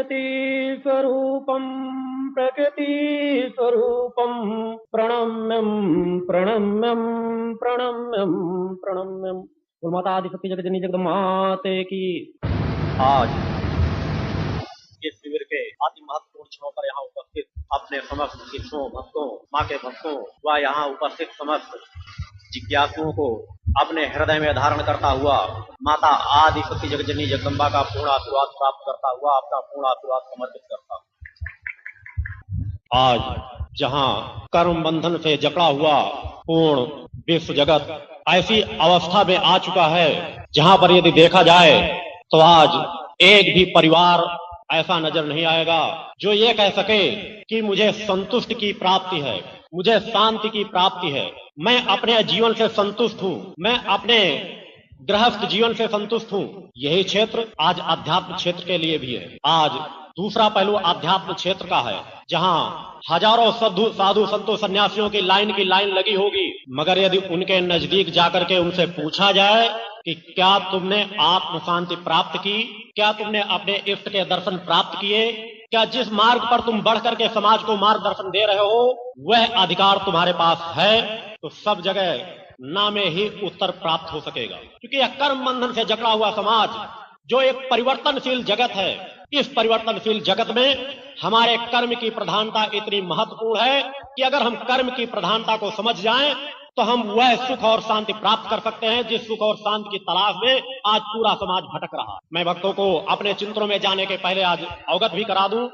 प्रकृति स्वरूपम प्रकृति स्वरूपम प्रणम्यम प्रणम्यम प्रणम्यम प्रणम्यम। बोल माता आदिशक्ति जगत जननी जगदम्बाते की। आज इस शिविर के अति महत्वपूर्ण क्षणों पर यहाँ उपस्थित अपने समस्त शिष्यों भक्तों माँ के भक्तों व यहाँ उपस्थित समस्त जिज्ञासुओं को अपने हृदय में धारण करता हुआ माता आदि शक्ति जगत जननी जगदम्बा का पूर्ण आशीर्वाद प्राप्त करता हुआ अपना पूर्ण आशीर्वाद समर्पित करता हूँ। आज जहाँ कर्म बंधन से जकड़ा हुआ पूर्ण विश्व जगत ऐसी अवस्था में आ चुका है जहाँ पर यदि देखा जाए तो आज एक भी परिवार ऐसा नजर नहीं आएगा जो ये कह सके कि मुझे संतुष्ट की प्राप्ति है, मुझे शांति की प्राप्ति है, मैं अपने जीवन से संतुष्ट हूँ, मैं अपने गृहस्थ जीवन से संतुष्ट हूँ। यही क्षेत्र आज अध्यात्म क्षेत्र के लिए भी है। आज दूसरा पहलू अध्यात्म क्षेत्र का है जहाँ हजारों साधु संतों सन्यासियों की लाइन लगी होगी, मगर यदि उनके नजदीक जाकर के उनसे पूछा जाए कि क्या तुमने आत्म शांति प्राप्त की, क्या तुमने अपने इष्ट के दर्शन प्राप्त किए, क्या जिस मार्ग पर तुम बढ़ करके समाज को मार्गदर्शन दे रहे हो वह अधिकार तुम्हारे पास है, तो सब जगह ना में ही उत्तर प्राप्त हो सकेगा। क्योंकि यह कर्म बंधन से जकड़ा हुआ समाज जो एक परिवर्तनशील जगत है, इस परिवर्तनशील जगत में हमारे कर्म की प्रधानता इतनी महत्वपूर्ण है कि अगर हम कर्म की प्रधानता को समझ जाएं तो हम वह सुख और शांति प्राप्त कर सकते हैं जिस सुख और शांति की तलाश में आज पूरा समाज भटक रहा। मैं भक्तों को अपने चिंतनों में जाने के पहले आज अवगत भी करा दूं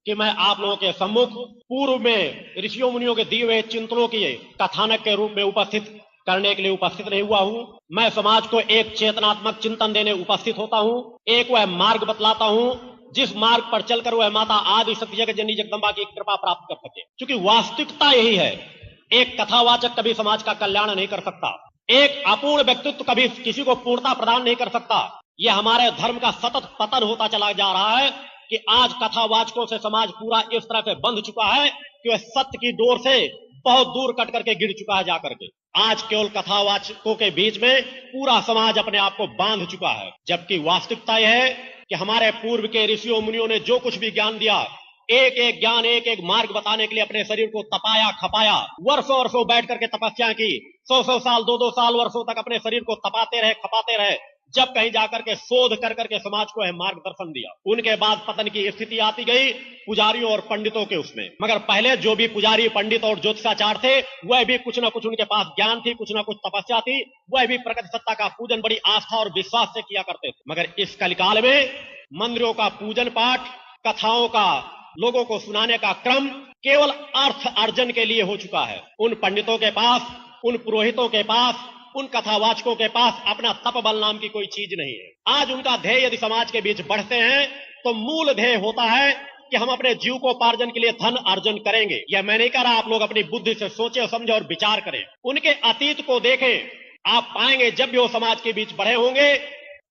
कि मैं आप लोगों के सम्मुख पूर्व में ऋषियों मुनियों के दिए हुए चिंतनों के कथानक के रूप में उपस्थित करने के लिए उपस्थित नहीं हुआ हूँ। मैं समाज को एक चेतनात्मक चिंतन देने उपस्थित होता हूँ, एक वह मार्ग बतलाता हूँ जिस मार्ग पर चलकर वह माता आदि शक्ति जगत जननी जगदम्बा की कृपा प्राप्त कर सके। क्योंकि वास्तविकता यही है, एक कथावाचक कभी समाज का कल्याण नहीं कर सकता, एक अपूर्ण व्यक्तित्व कभी किसी को पूर्णता प्रदान नहीं कर सकता। यह हमारे धर्म का सतत पतन होता चला जा रहा है कि आज कथावाचकों से समाज पूरा इस तरह से बंध चुका है कि वह सत्य की डोर से बहुत दूर कट करके गिर चुका है जाकर के। आज केवल कथावाचकों के बीच में पूरा समाज अपने आप को बांध चुका है, जबकि वास्तविकता यह है कि हमारे पूर्व के ऋषियों मुनियों ने जो कुछ भी ज्ञान दिया, एक एक ज्ञान एक एक मार्ग बताने के लिए अपने शरीर को तपाया खपाया, वर्षों वर्षों बैठ करके तपस्या की, 100 साल 2 साल वर्षों तक अपने शरीर को तपाते रहे खपाते रहे, जब कहीं जाकर के शोध कर करके समाज को है मार्गदर्शन दिया। उनके बाद पतन की स्थिति आती गई पुजारियों और पंडितों के उसमें। मगर पहले जो भी पुजारी पंडित और ज्योतिषाचार्य थे वह भी कुछ ना कुछ उनके पास ज्ञान थी, कुछ ना कुछ तपस्या थी, वह भी प्रकृति सत्ता का पूजन बड़ी आस्था और विश्वास से किया करते थे। मगर इस कलिकाल में मंदिरों का पूजन पाठ, कथाओं का लोगों को सुनाने का क्रम केवल अर्थ अर्जन के लिए हो चुका है। उन पंडितों के पास, उन पुरोहितों के पास, उन कथावाचकों के पास अपना तप बल नाम की कोई चीज नहीं है। आज उनका ध्येय यदि समाज के बीच बढ़ते हैं तो मूल ध्येय होता है कि हम अपने जीव को उपार्जन के लिए धन अर्जन करेंगे। यह मैं नहीं कह रहा, आप लोग अपनी बुद्धि से सोचे समझे और विचार करें। उनके अतीत को देखें, आप पाएंगे जब भी वो समाज के बीच बढ़े होंगे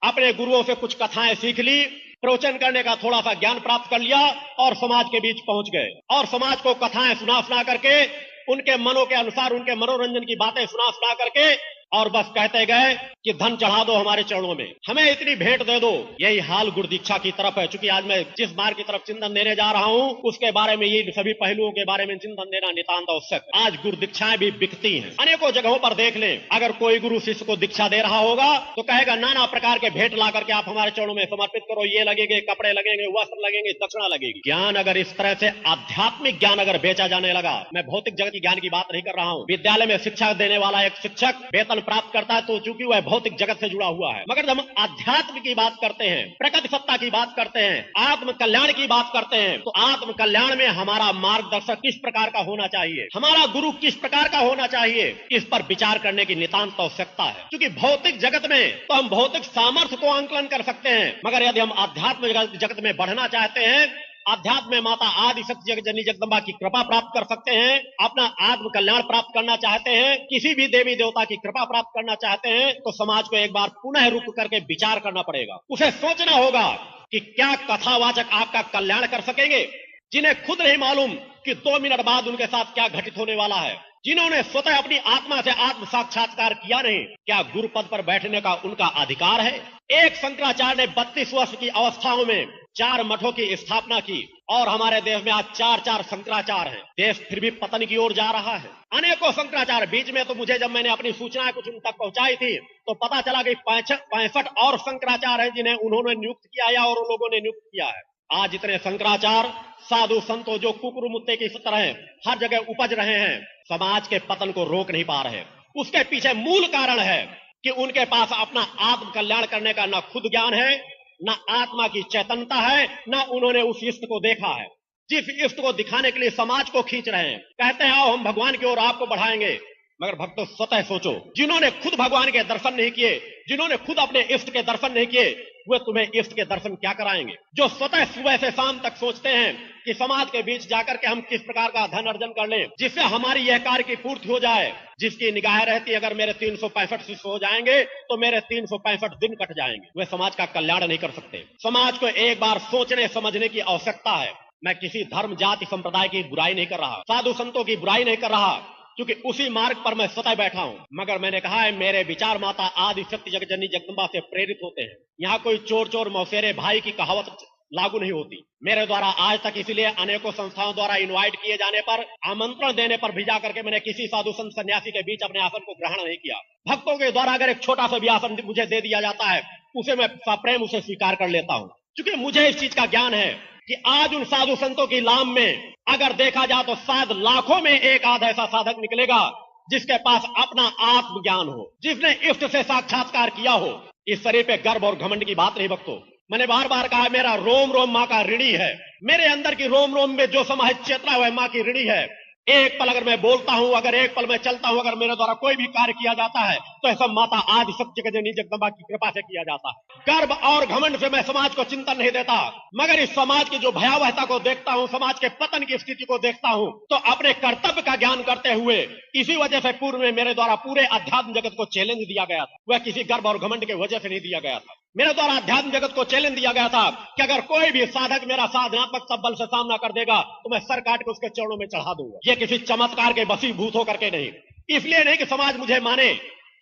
अपने गुरुओं से कुछ कथाएं सीख ली, प्रवचन करने का थोड़ा सा ज्ञान प्राप्त कर लिया और समाज के बीच पहुंच गए और समाज को कथाएं सुना सुना करके उनके मनों के अनुसार उनके मनोरंजन की बातें सुना सुना करके और बस कहते गए कि धन चढ़ा दो हमारे चरणों में, हमें इतनी भेंट दे दो। यही हाल गुरु दीक्षा की तरफ है। चूंकि आज मैं जिस मार्ग की तरफ चिंतन देने जा रहा हूँ उसके बारे में, ये सभी पहलुओं के बारे में चिंतन देना नितांत आवश्यक है। आज गुरु दीक्षाएं भी बिकती हैं, अनेकों जगहों पर देख लें। अगर कोई गुरु शिष्य को दीक्षा दे रहा होगा तो कहेगा नाना प्रकार के भेंट ला करके आप हमारे चरणों में समर्पित करो, ये लगेंगे, कपड़े लगेंगे, वस्त्र लगेंगे, दक्षिणा लगेगी। ज्ञान अगर इस तरह से आध्यात्मिक ज्ञान अगर बेचा जाने लगा, मैं भौतिक जगत की ज्ञान की बात नहीं कर रहा हूँ। विद्यालय में शिक्षा देने वाला एक शिक्षक वेतन प्राप्त करता है तो चूंकि वह भौतिक जगत से जुड़ा हुआ है। मगर जब हम आध्यात्म की बात करते हैं, प्रकृति सत्ता की बात करते हैं, आत्म कल्याण की बात करते हैं, तो आत्म कल्याण में हमारा मार्गदर्शक किस प्रकार का होना चाहिए, हमारा गुरु किस प्रकार का होना चाहिए, इस पर विचार करने की नितांत आवश्यकता है। क्योंकि भौतिक जगत में तो हम भौतिक सामर्थ्य को आंकलन कर सकते हैं, मगर यदि हम आध्यात्म जगत में बढ़ना चाहते हैं, अध्यात्म में माता आदि शक्ति जगत जननी जगदम्बा की कृपा प्राप्त कर सकते हैं, अपना आत्म कल्याण प्राप्त करना चाहते हैं, किसी भी देवी देवता की कृपा प्राप्त करना चाहते हैं, तो समाज को एक बार पुनः रुक करके विचार करना पड़ेगा। उसे सोचना होगा कि क्या कथावाचक आपका कल्याण कर सकेंगे, जिन्हें खुद नहीं मालूम कि 2 मिनट बाद उनके साथ क्या घटित होने वाला है। जिन्होंने स्वतः अपनी आत्मा से आत्म साक्षात्कार किया नहीं, क्या गुरु पद पर बैठने का उनका अधिकार है? एक शंकराचार्य ने 32 वर्ष की अवस्थाओं में 4 मठों की स्थापना की और हमारे देश में आज 4 शंकराचार्य हैं। देश फिर भी पतन की ओर जा रहा है। अनेकों शंकराचार्य, बीच में तो मुझे जब मैंने अपनी सूचनाएं कुछ उन तक पहुंचाई थी तो पता चला कि 65 और शंकराचार्य हैं जिन्हें उन्होंने नियुक्त किया या और लोगों ने नियुक्त किया है। आज इतने शंकराचार्य साधु संतों जो कुकुर मुत्ते की तरह हर जगह उपज रहे हैं, समाज के पतन को रोक नहीं पा रहे। उसके पीछे मूल कारण है कि उनके पास अपना आत्म कल्याण करने का न खुद ज्ञान है, न आत्मा की चैतन्यता है, न उन्होंने उस इष्ट को देखा है जिस इष्ट को दिखाने के लिए समाज को खींच रहे हैं। कहते हैं आओ हम भगवान की ओर आपको बढ़ाएंगे, मगर भक्तों स्वतः सोचो, जिन्होंने खुद भगवान के दर्शन नहीं किए, जिन्होंने खुद अपने इष्ट के दर्शन नहीं किए, वे तुम्हें इष्ट के दर्शन क्या कराएंगे? जो स्वतः सुबह से शाम तक सोचते हैं कि समाज के बीच जाकर के हम किस प्रकार का धन अर्जन कर लें जिससे हमारी यह कार्य की पूर्ति हो जाए, जिसकी निगाह रहती अगर मेरे 365 शिष्य हो जाएंगे तो मेरे 365 दिन कट जाएंगे, वे समाज का कल्याण नहीं कर सकते। समाज को एक बार सोचने समझने की आवश्यकता है। मैं किसी धर्म जाति संप्रदाय की बुराई नहीं कर रहा, साधु संतों की बुराई नहीं कर रहा, क्योंकि उसी मार्ग पर मैं स्वतः बैठा हूं। मगर मैंने कहा है मेरे विचार माता आदि शक्ति जगजननी जगदम्बा से प्रेरित होते हैं। यहाँ कोई चोर चोर मौसेरे भाई की कहावत लागू नहीं होती। मेरे द्वारा आज तक इसीलिए अनेकों संस्थाओं द्वारा इनवाइट किए जाने पर, आमंत्रण देने पर भी जाकर के मैंने किसी साधु संत सन्यासी के बीच अपने आसन को ग्रहण नहीं किया। भक्तों के द्वारा अगर एक छोटा सा भी आसन मुझे दे दिया जाता है उसे मैं सप्रेम उसे स्वीकार कर लेता हूं, क्योंकि मुझे इस चीज का ज्ञान है कि आज उन साधु संतों की लाम में अगर देखा जाए तो शायद लाखों में एक आध ऐसा साधक निकलेगा जिसके पास अपना आत्मज्ञान हो, जिसने इष्ट से साक्षात्कार किया हो। इस शरीर पे गर्व और घमंड की बात नहीं भक्तों, मैंने बार बार कहा मेरा रोम रोम माँ का ऋणी है। मेरे अंदर की रोम रोम में जो समाहित चेतना वह माँ की ऋणी है। एक पल अगर मैं बोलता हूं, अगर एक पल मैं चलता हूं, अगर मेरे द्वारा कोई भी कार्य किया जाता है तो ऐसा माता आदि शक्ति जगजननी जगदम्बा की कृपा से किया जाता है। गर्व और घमंड से मैं समाज को चिंतन नहीं देता, मगर इस समाज की जो भयावहता को देखता हूं, समाज के पतन की स्थिति को देखता हूं, तो अपने कर्तव्य का ज्ञान करते हुए इसी वजह से पूर्व में मेरे द्वारा पूरे अध्यात्म जगत को चैलेंज दिया गया था। वह किसी गर्व और घमंड के वजह से नहीं दिया गया था। मेरे द्वारा अध्यात्म जगत को चैलेंज दिया गया था कि अगर कोई भी साधक मेरा साधनात्मक सबल से सामना कर देगा तो मैं सर काट के उसके चरणों में चढ़ा दूंगा। ये किसी चमत्कार के वशीभूत होकर के नहीं, इसलिए नहीं कि समाज मुझे माने,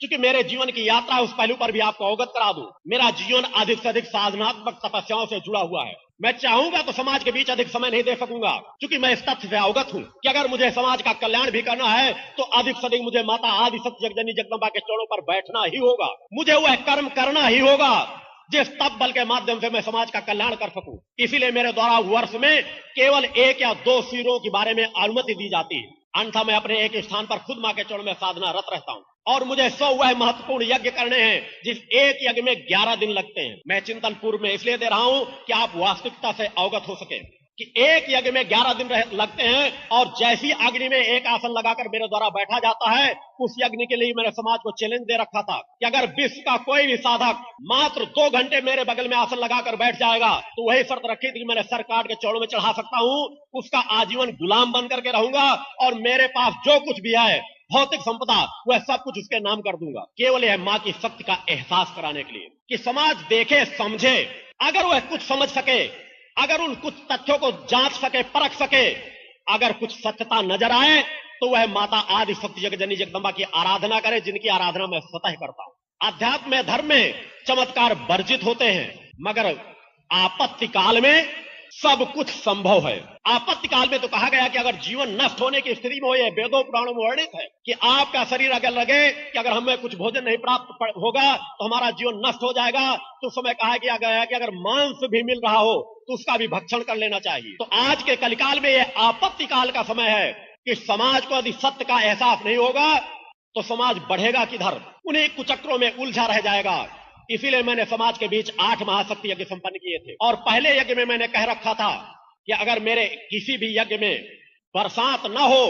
क्योंकि मेरे जीवन की यात्रा उस पहलू पर भी आपको अवगत करा दूं। मेरा जीवन अधिक से अधिक साधनात्मक तपस्याओं से जुड़ा हुआ है। मैं चाहूंगा तो समाज के बीच अधिक समय नहीं दे सकूंगा, क्योंकि मैं इस तथ्य से अवगत हूं कि अगर मुझे समाज का कल्याण भी करना है तो अधिक से अधिक मुझे माता आदि शक्ति जगजननी जगदम्बा के चरणों पर बैठना ही होगा। मुझे वह कर्म करना ही होगा जिस तप बल के माध्यम से मैं समाज का कल्याण कर सकूं। इसीलिए मेरे द्वारा वर्ष में केवल 1 या 2 शिविरों के बारे में अनुमति दी जाती है, अन्यथा मैं अपने एक स्थान पर खुद मां के चरणों में साधना रत रहता हूं। और मुझे 100 वह महत्वपूर्ण यज्ञ करने हैं जिस एक यज्ञ में 11 दिन लगते हैं। मैं चिंतन पूर्व में इसलिए दे रहा हूं कि आप वास्तविकता से अवगत हो सके कि एक यज्ञ में 11 दिन लगते हैं, और जैसी अग्नि में एक आसन लगाकर मेरे द्वारा बैठा जाता है, उस यज्ञ के लिए मैंने समाज को चैलेंज दे रखा था कि अगर विश्व का कोई भी साधक मात्र 2 घंटे मेरे बगल में आसन लगाकर बैठ जाएगा तो वही शर्त रखी थी कि मैंने सर काट के चरणों में चढ़ा सकता हूं, उसका आजीवन गुलाम बन करके रहूंगा और मेरे पास जो कुछ भी है भौतिक संपदा वह सब कुछ उसके नाम कर दूंगा, केवल यह मां की शक्ति का एहसास कराने के लिए कि समाज देखे समझे। अगर वह कुछ समझ सके, अगर उन कुछ तथ्यों को जांच सके, परख सके, अगर कुछ सत्यता नजर आए तो वह माता आदि शक्ति जगजननी जगदम्बा की आराधना करे, जिनकी आराधना मैं स्वतः करता हूं। अध्यात्म में धर्म में चमत्कार वर्जित होते हैं, मगर आपत्ति काल में सब कुछ संभव है। आपत्ति काल में तो कहा गया कि अगर जीवन नष्ट होने की स्थिति में हो, यह वेदों पुराणों में वर्णित है कि आपका शरीर अगर लगे कि अगर हमें कुछ भोजन नहीं प्राप्त होगा तो हमारा जीवन नष्ट हो जाएगा, तो समय कहा गया कि अगर मांस भी मिल रहा हो तो उसका भी भक्षण कर लेना चाहिए। तो आज के कलिकाल में यह आपत्ति काल का समय है कि समाज को यदि सत्य का एहसास नहीं होगा तो समाज बढ़ेगा किधर, उन्हीं कुचक्रों में उलझा रह जाएगा। इसीलिए मैंने समाज के बीच 8 महाशक्ति यज्ञ संपन्न किए थे, और पहले यज्ञ में मैंने कह रखा था कि अगर मेरे किसी भी यज्ञ में बरसात न हो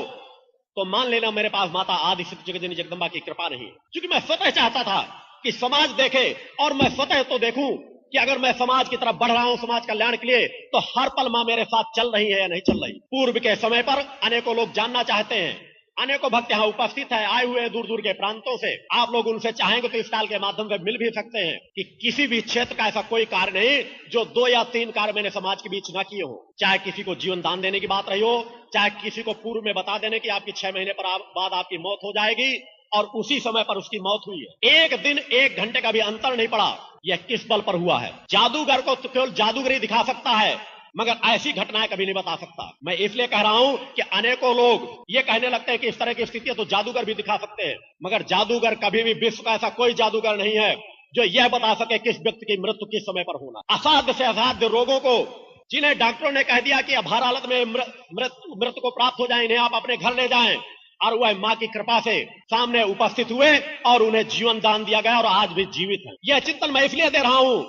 तो मान लेना मेरे पास माता आदि शक्ति जगजननी जगदम्बा की कृपा नहीं, क्योंकि मैं स्वतः चाहता था कि समाज देखे और मैं स्वतः तो देखूं कि अगर मैं समाज की तरफ बढ़ रहा हूं समाज कल्याण के लिए तो हर पल मां मेरे साथ चल रही है या नहीं चल रही। पूर्व के समय पर अनेकों लोग जानना चाहते हैं, अनेकों भक्त यहाँ उपस्थित है, आए हुए दूर दूर के प्रांतों से। आप लोग उनसे चाहेंगे तो इस काल के माध्यम से मिल भी सकते हैं कि किसी भी क्षेत्र का ऐसा कोई कार्य नहीं जो 2 या 3 कार्य मैंने समाज के बीच न किए हो। चाहे किसी को जीवन दान देने की बात रही हो, चाहे किसी को पूर्व में बता देने की आपकी 6 महीने बाद आपकी मौत हो जाएगी और उसी समय पर उसकी मौत हुई है। एक दिन 1 घंटे का भी अंतर नहीं पड़ा। यह किस बल पर हुआ है? जादूगर को तो केवल जादूगरी दिखा सकता है, मगर ऐसी घटनाएं कभी नहीं बता सकता। मैं इसलिए कह रहा हूं कि अनेकों लोग ये कहने लगते हैं कि इस तरह की स्थिति है तो जादूगर भी दिखा सकते हैं, मगर जादूगर कभी भी विश्व का ऐसा कोई जादूगर नहीं है जो यह बता सके किस व्यक्ति की मृत्यु किस समय पर होना। असाध्य से असाध्य रोगों को जिन्हें डॉक्टरों ने कह दिया कि अब हर हालत में मृत्यु को प्राप्त हो जाए, इन्हें आप अपने घर ले जाएं, और वह मां की कृपा से सामने उपस्थित हुए और उन्हें जीवन दान दिया गया और आज भी जीवित है। यह चिंतन मैं इसलिए दे रहा हूं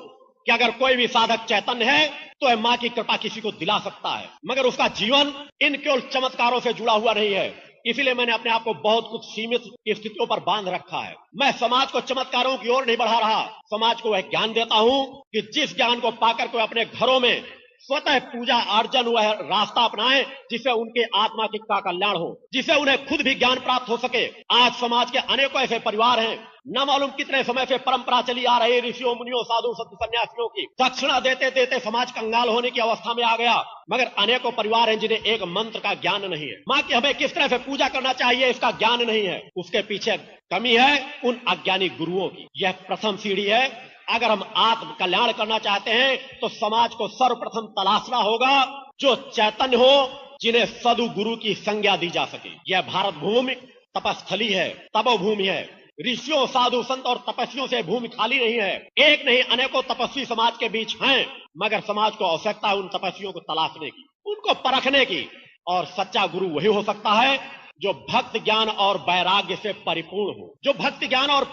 कि अगर कोई भी साधक चैतन्य है तो वह मां की कृपा किसी को दिला सकता है, मगर उसका जीवन इन केवल चमत्कारों से जुड़ा हुआ नहीं है। इसीलिए मैंने अपने आप को बहुत कुछ सीमित स्थितियों पर बांध रखा है। मैं समाज को चमत्कारों की ओर नहीं बढ़ा रहा, समाज को वह ज्ञान देता हूं कि जिस ज्ञान को पाकर के अपने घरों में स्वतः पूजा अर्चन वह रास्ता अपनाएं जिससे उनके आत्मा का कल्याण हो, जिससे उन्हें खुद भी ज्ञान प्राप्त हो सके। आज समाज के अनेकों ऐसे परिवार हैं, न मालूम कितने समय से परंपरा चली आ रही ऋषियों मुनियों साधु संत सन्यासियों की, दक्षिणा देते देते समाज कंगाल होने की अवस्था में आ गया, मगर अनेकों परिवार हैं जिन्हें एक मंत्र का ज्ञान नहीं है। मां की हमें किस तरह से पूजा करना चाहिए इसका ज्ञान नहीं है। उसके पीछे कमी है उन अज्ञानी गुरुओं की। यह प्रथम सीढ़ी है। अगर हम आत्म कल्याण करना चाहते हैं तो समाज को सर्वप्रथम तलाशना होगा जो चैतन्य हो, जिन्हें सदु गुरु की संज्ञा दी जा सके। यह भारत भूमि तपस्थली है, तपोभूमि है। ऋषियों साधु संत और तपस्वियों से भूमि खाली नहीं है। एक नहीं अनेकों तपस्वी समाज के बीच हैं, मगर समाज को आवश्यकता है उन तपस्वियों को तलाशने की, उनको परखने की। और सच्चा गुरु वही हो सकता है जो भक्त ज्ञान और वैराग्य से परिपूर्ण हो। जो भक्ति ज्ञान और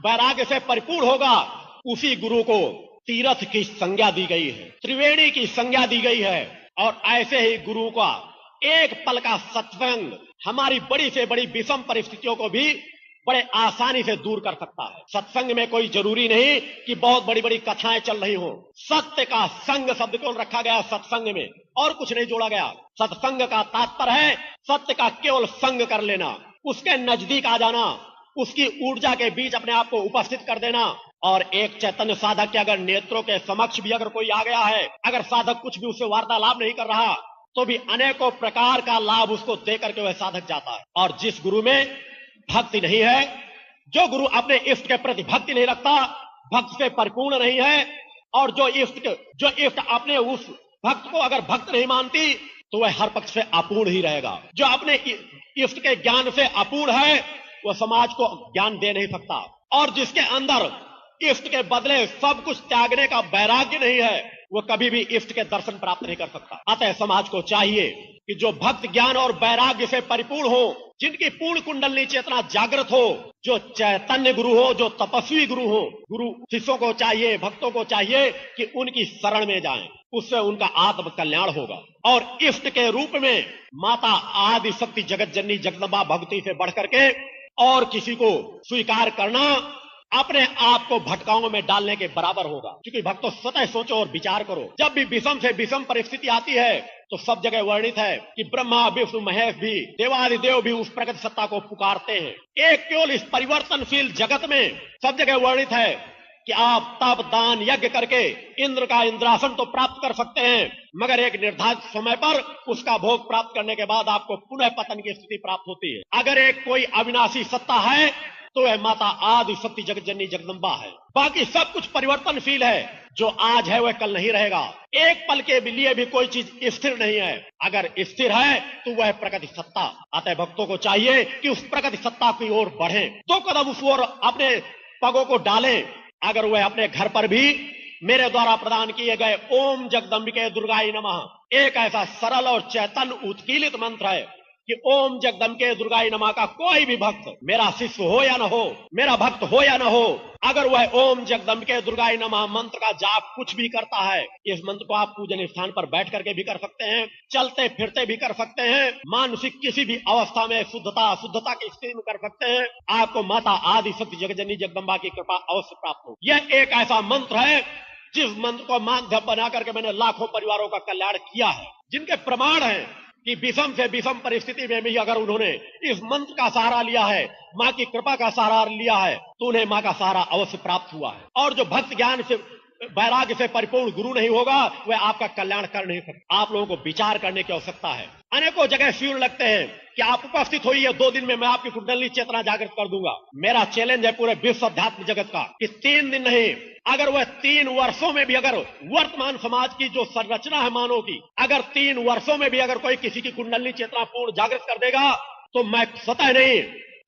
वैराग्य से परिपूर्ण होगा उसी गुरु को तीर्थ की संज्ञा दी गई है, त्रिवेणी की संज्ञा दी गई है। और ऐसे ही गुरु का एक पल का सत्संग हमारी बड़ी से बड़ी विषम परिस्थितियों को भी बड़े आसानी से दूर कर सकता है। सत्संग में कोई जरूरी नहीं कि बहुत बड़ी बड़ी कथाएं चल रही हो। सत्य का संग शब्द क्यों रखा गया सत्संग में, और कुछ नहीं जोड़ा गया। सत्संग का तात्पर्य है सत्य का केवल संग कर लेना, उसके नजदीक आ जाना, उसकी ऊर्जा के बीच अपने आप को उपस्थित कर देना। और एक चैतन्य साधक के अगर नेत्रों के समक्ष भी अगर कोई आ गया है, अगर साधक कुछ भी उससे वार्तालाप नहीं कर रहा, तो भी अनेकों प्रकार का लाभ उसको देकर के वह साधक जाता है। और जिस गुरु में भक्ति नहीं है, जो गुरु अपने इष्ट के प्रति भक्ति नहीं रखता, भक्त से परिपूर्ण नहीं है, और जो इष्ट अपने उस भक्त को अगर भक्त नहीं मानती तो वह हर पक्ष से अपूर्ण ही रहेगा। जो अपने इष्ट के ज्ञान से अपूर्ण है वह समाज को ज्ञान दे नहीं सकता। और जिसके अंदर इष्ट के बदले सब कुछ त्यागने का वैराग्य नहीं है, वो कभी भी इष्ट के दर्शन प्राप्त नहीं कर सकता। अतः समाज को चाहिए कि जो भक्त ज्ञान और वैराग्य से परिपूर्ण हो, जिनकी पूर्ण कुंडली चेतना जागृत हो, जो चैतन्य गुरु हो, जो तपस्वी गुरु हो, गुरु शिष्यों को चाहिए, भक्तों को चाहिए कि उनकी शरण में जाएं, उससे उनका आत्म कल्याण होगा। और इष्ट के रूप में माता आदि शक्ति जगत जननी जगदम्बा भक्ति से बढ़ करके और किसी को स्वीकार करना अपने आप को भटकाओं में डालने के बराबर होगा। क्योंकि भक्तों स्वतः सोचो और विचार करो, जब भी विषम से विषम परिस्थिति आती है तो सब जगह वर्णित है कि ब्रह्मा विष्णु महेश भी, देवादिदेव भी उस प्रगति सत्ता को पुकारते हैं। एक केवल इस परिवर्तनशील जगत में सब जगह वर्णित है कि आप तप दान यज्ञ करके इंद्र का इंद्रासन तो प्राप्त कर सकते हैं, मगर एक निर्धारित समय पर उसका भोग प्राप्त करने के बाद आपको पुनः पतन की स्थिति प्राप्त होती है। अगर एक कोई अविनाशी सत्ता है तो वह माता आदि शक्ति जगत जननी जगदम्बा है। बाकी सब कुछ परिवर्तनशील है, जो आज है वह कल नहीं रहेगा। एक पल के लिए भी कोई चीज स्थिर नहीं है। अगर स्थिर है तो वह प्रकृति सत्ता। अतः भक्तों को चाहिए कि उस प्रकृति सत्ता की ओर बढ़ें, 2 कदम उस ओर अपने पगों को डालें। अगर वह अपने घर पर भी मेरे द्वारा प्रदान किए गए ओम जगदम्बिके दुर्गाई नमः एक ऐसा सरल और चैतन्य उत्कीलित मंत्र है कि ओम जगदम्बिके दुर्गाई नमः का कोई भी भक्त, मेरा शिष्य हो या न हो, मेरा भक्त हो या न हो, अगर वह ओम जगदम्बिके दुर्गाई नमः मंत्र का जाप कुछ भी करता है, इस मंत्र को आप पूजन स्थान पर बैठ करके भी कर सकते हैं, चलते फिरते भी कर सकते हैं, मानसिक किसी भी अवस्था में शुद्धता की स्थिति में कर सकते हैं, आपको माता आदि शक्ति जगतजननी जगदम्बा की कृपा अवश्य प्राप्त हो। यह एक ऐसा मंत्र है जिस मंत्र को माध्यम बना करके मैंने लाखों परिवारों का कल्याण किया है, जिनके प्रमाण है कि विषम से विषम परिस्थिति में भी अगर उन्होंने इस मंत्र का सहारा लिया है, मां की कृपा का सहारा लिया है, तो उन्हें मां का सहारा अवश्य प्राप्त हुआ है। और जो भक्त ज्ञान से वैराग्य से परिपूर्ण गुरु नहीं होगा, वह आपका कल्याण कर नहीं सकता। आप लोगों को विचार करने की आवश्यकता है। अनेकों जगह शिविर लगते हैं कि आप उपस्थित होइए, 2 दिन में मैं आपकी कुंडली चेतना जागृत कर दूंगा। मेरा चैलेंज है पूरे विश्व अध्यात्म जगत का कि 3 दिन नहीं, अगर वह 3 वर्षों में भी अगर वर्तमान समाज की जो संरचना है मानव की, अगर 3 वर्षों में भी अगर कोई किसी की कुंडली चेतना पूर्ण जागृत कर देगा, तो मैं स्वतः नहीं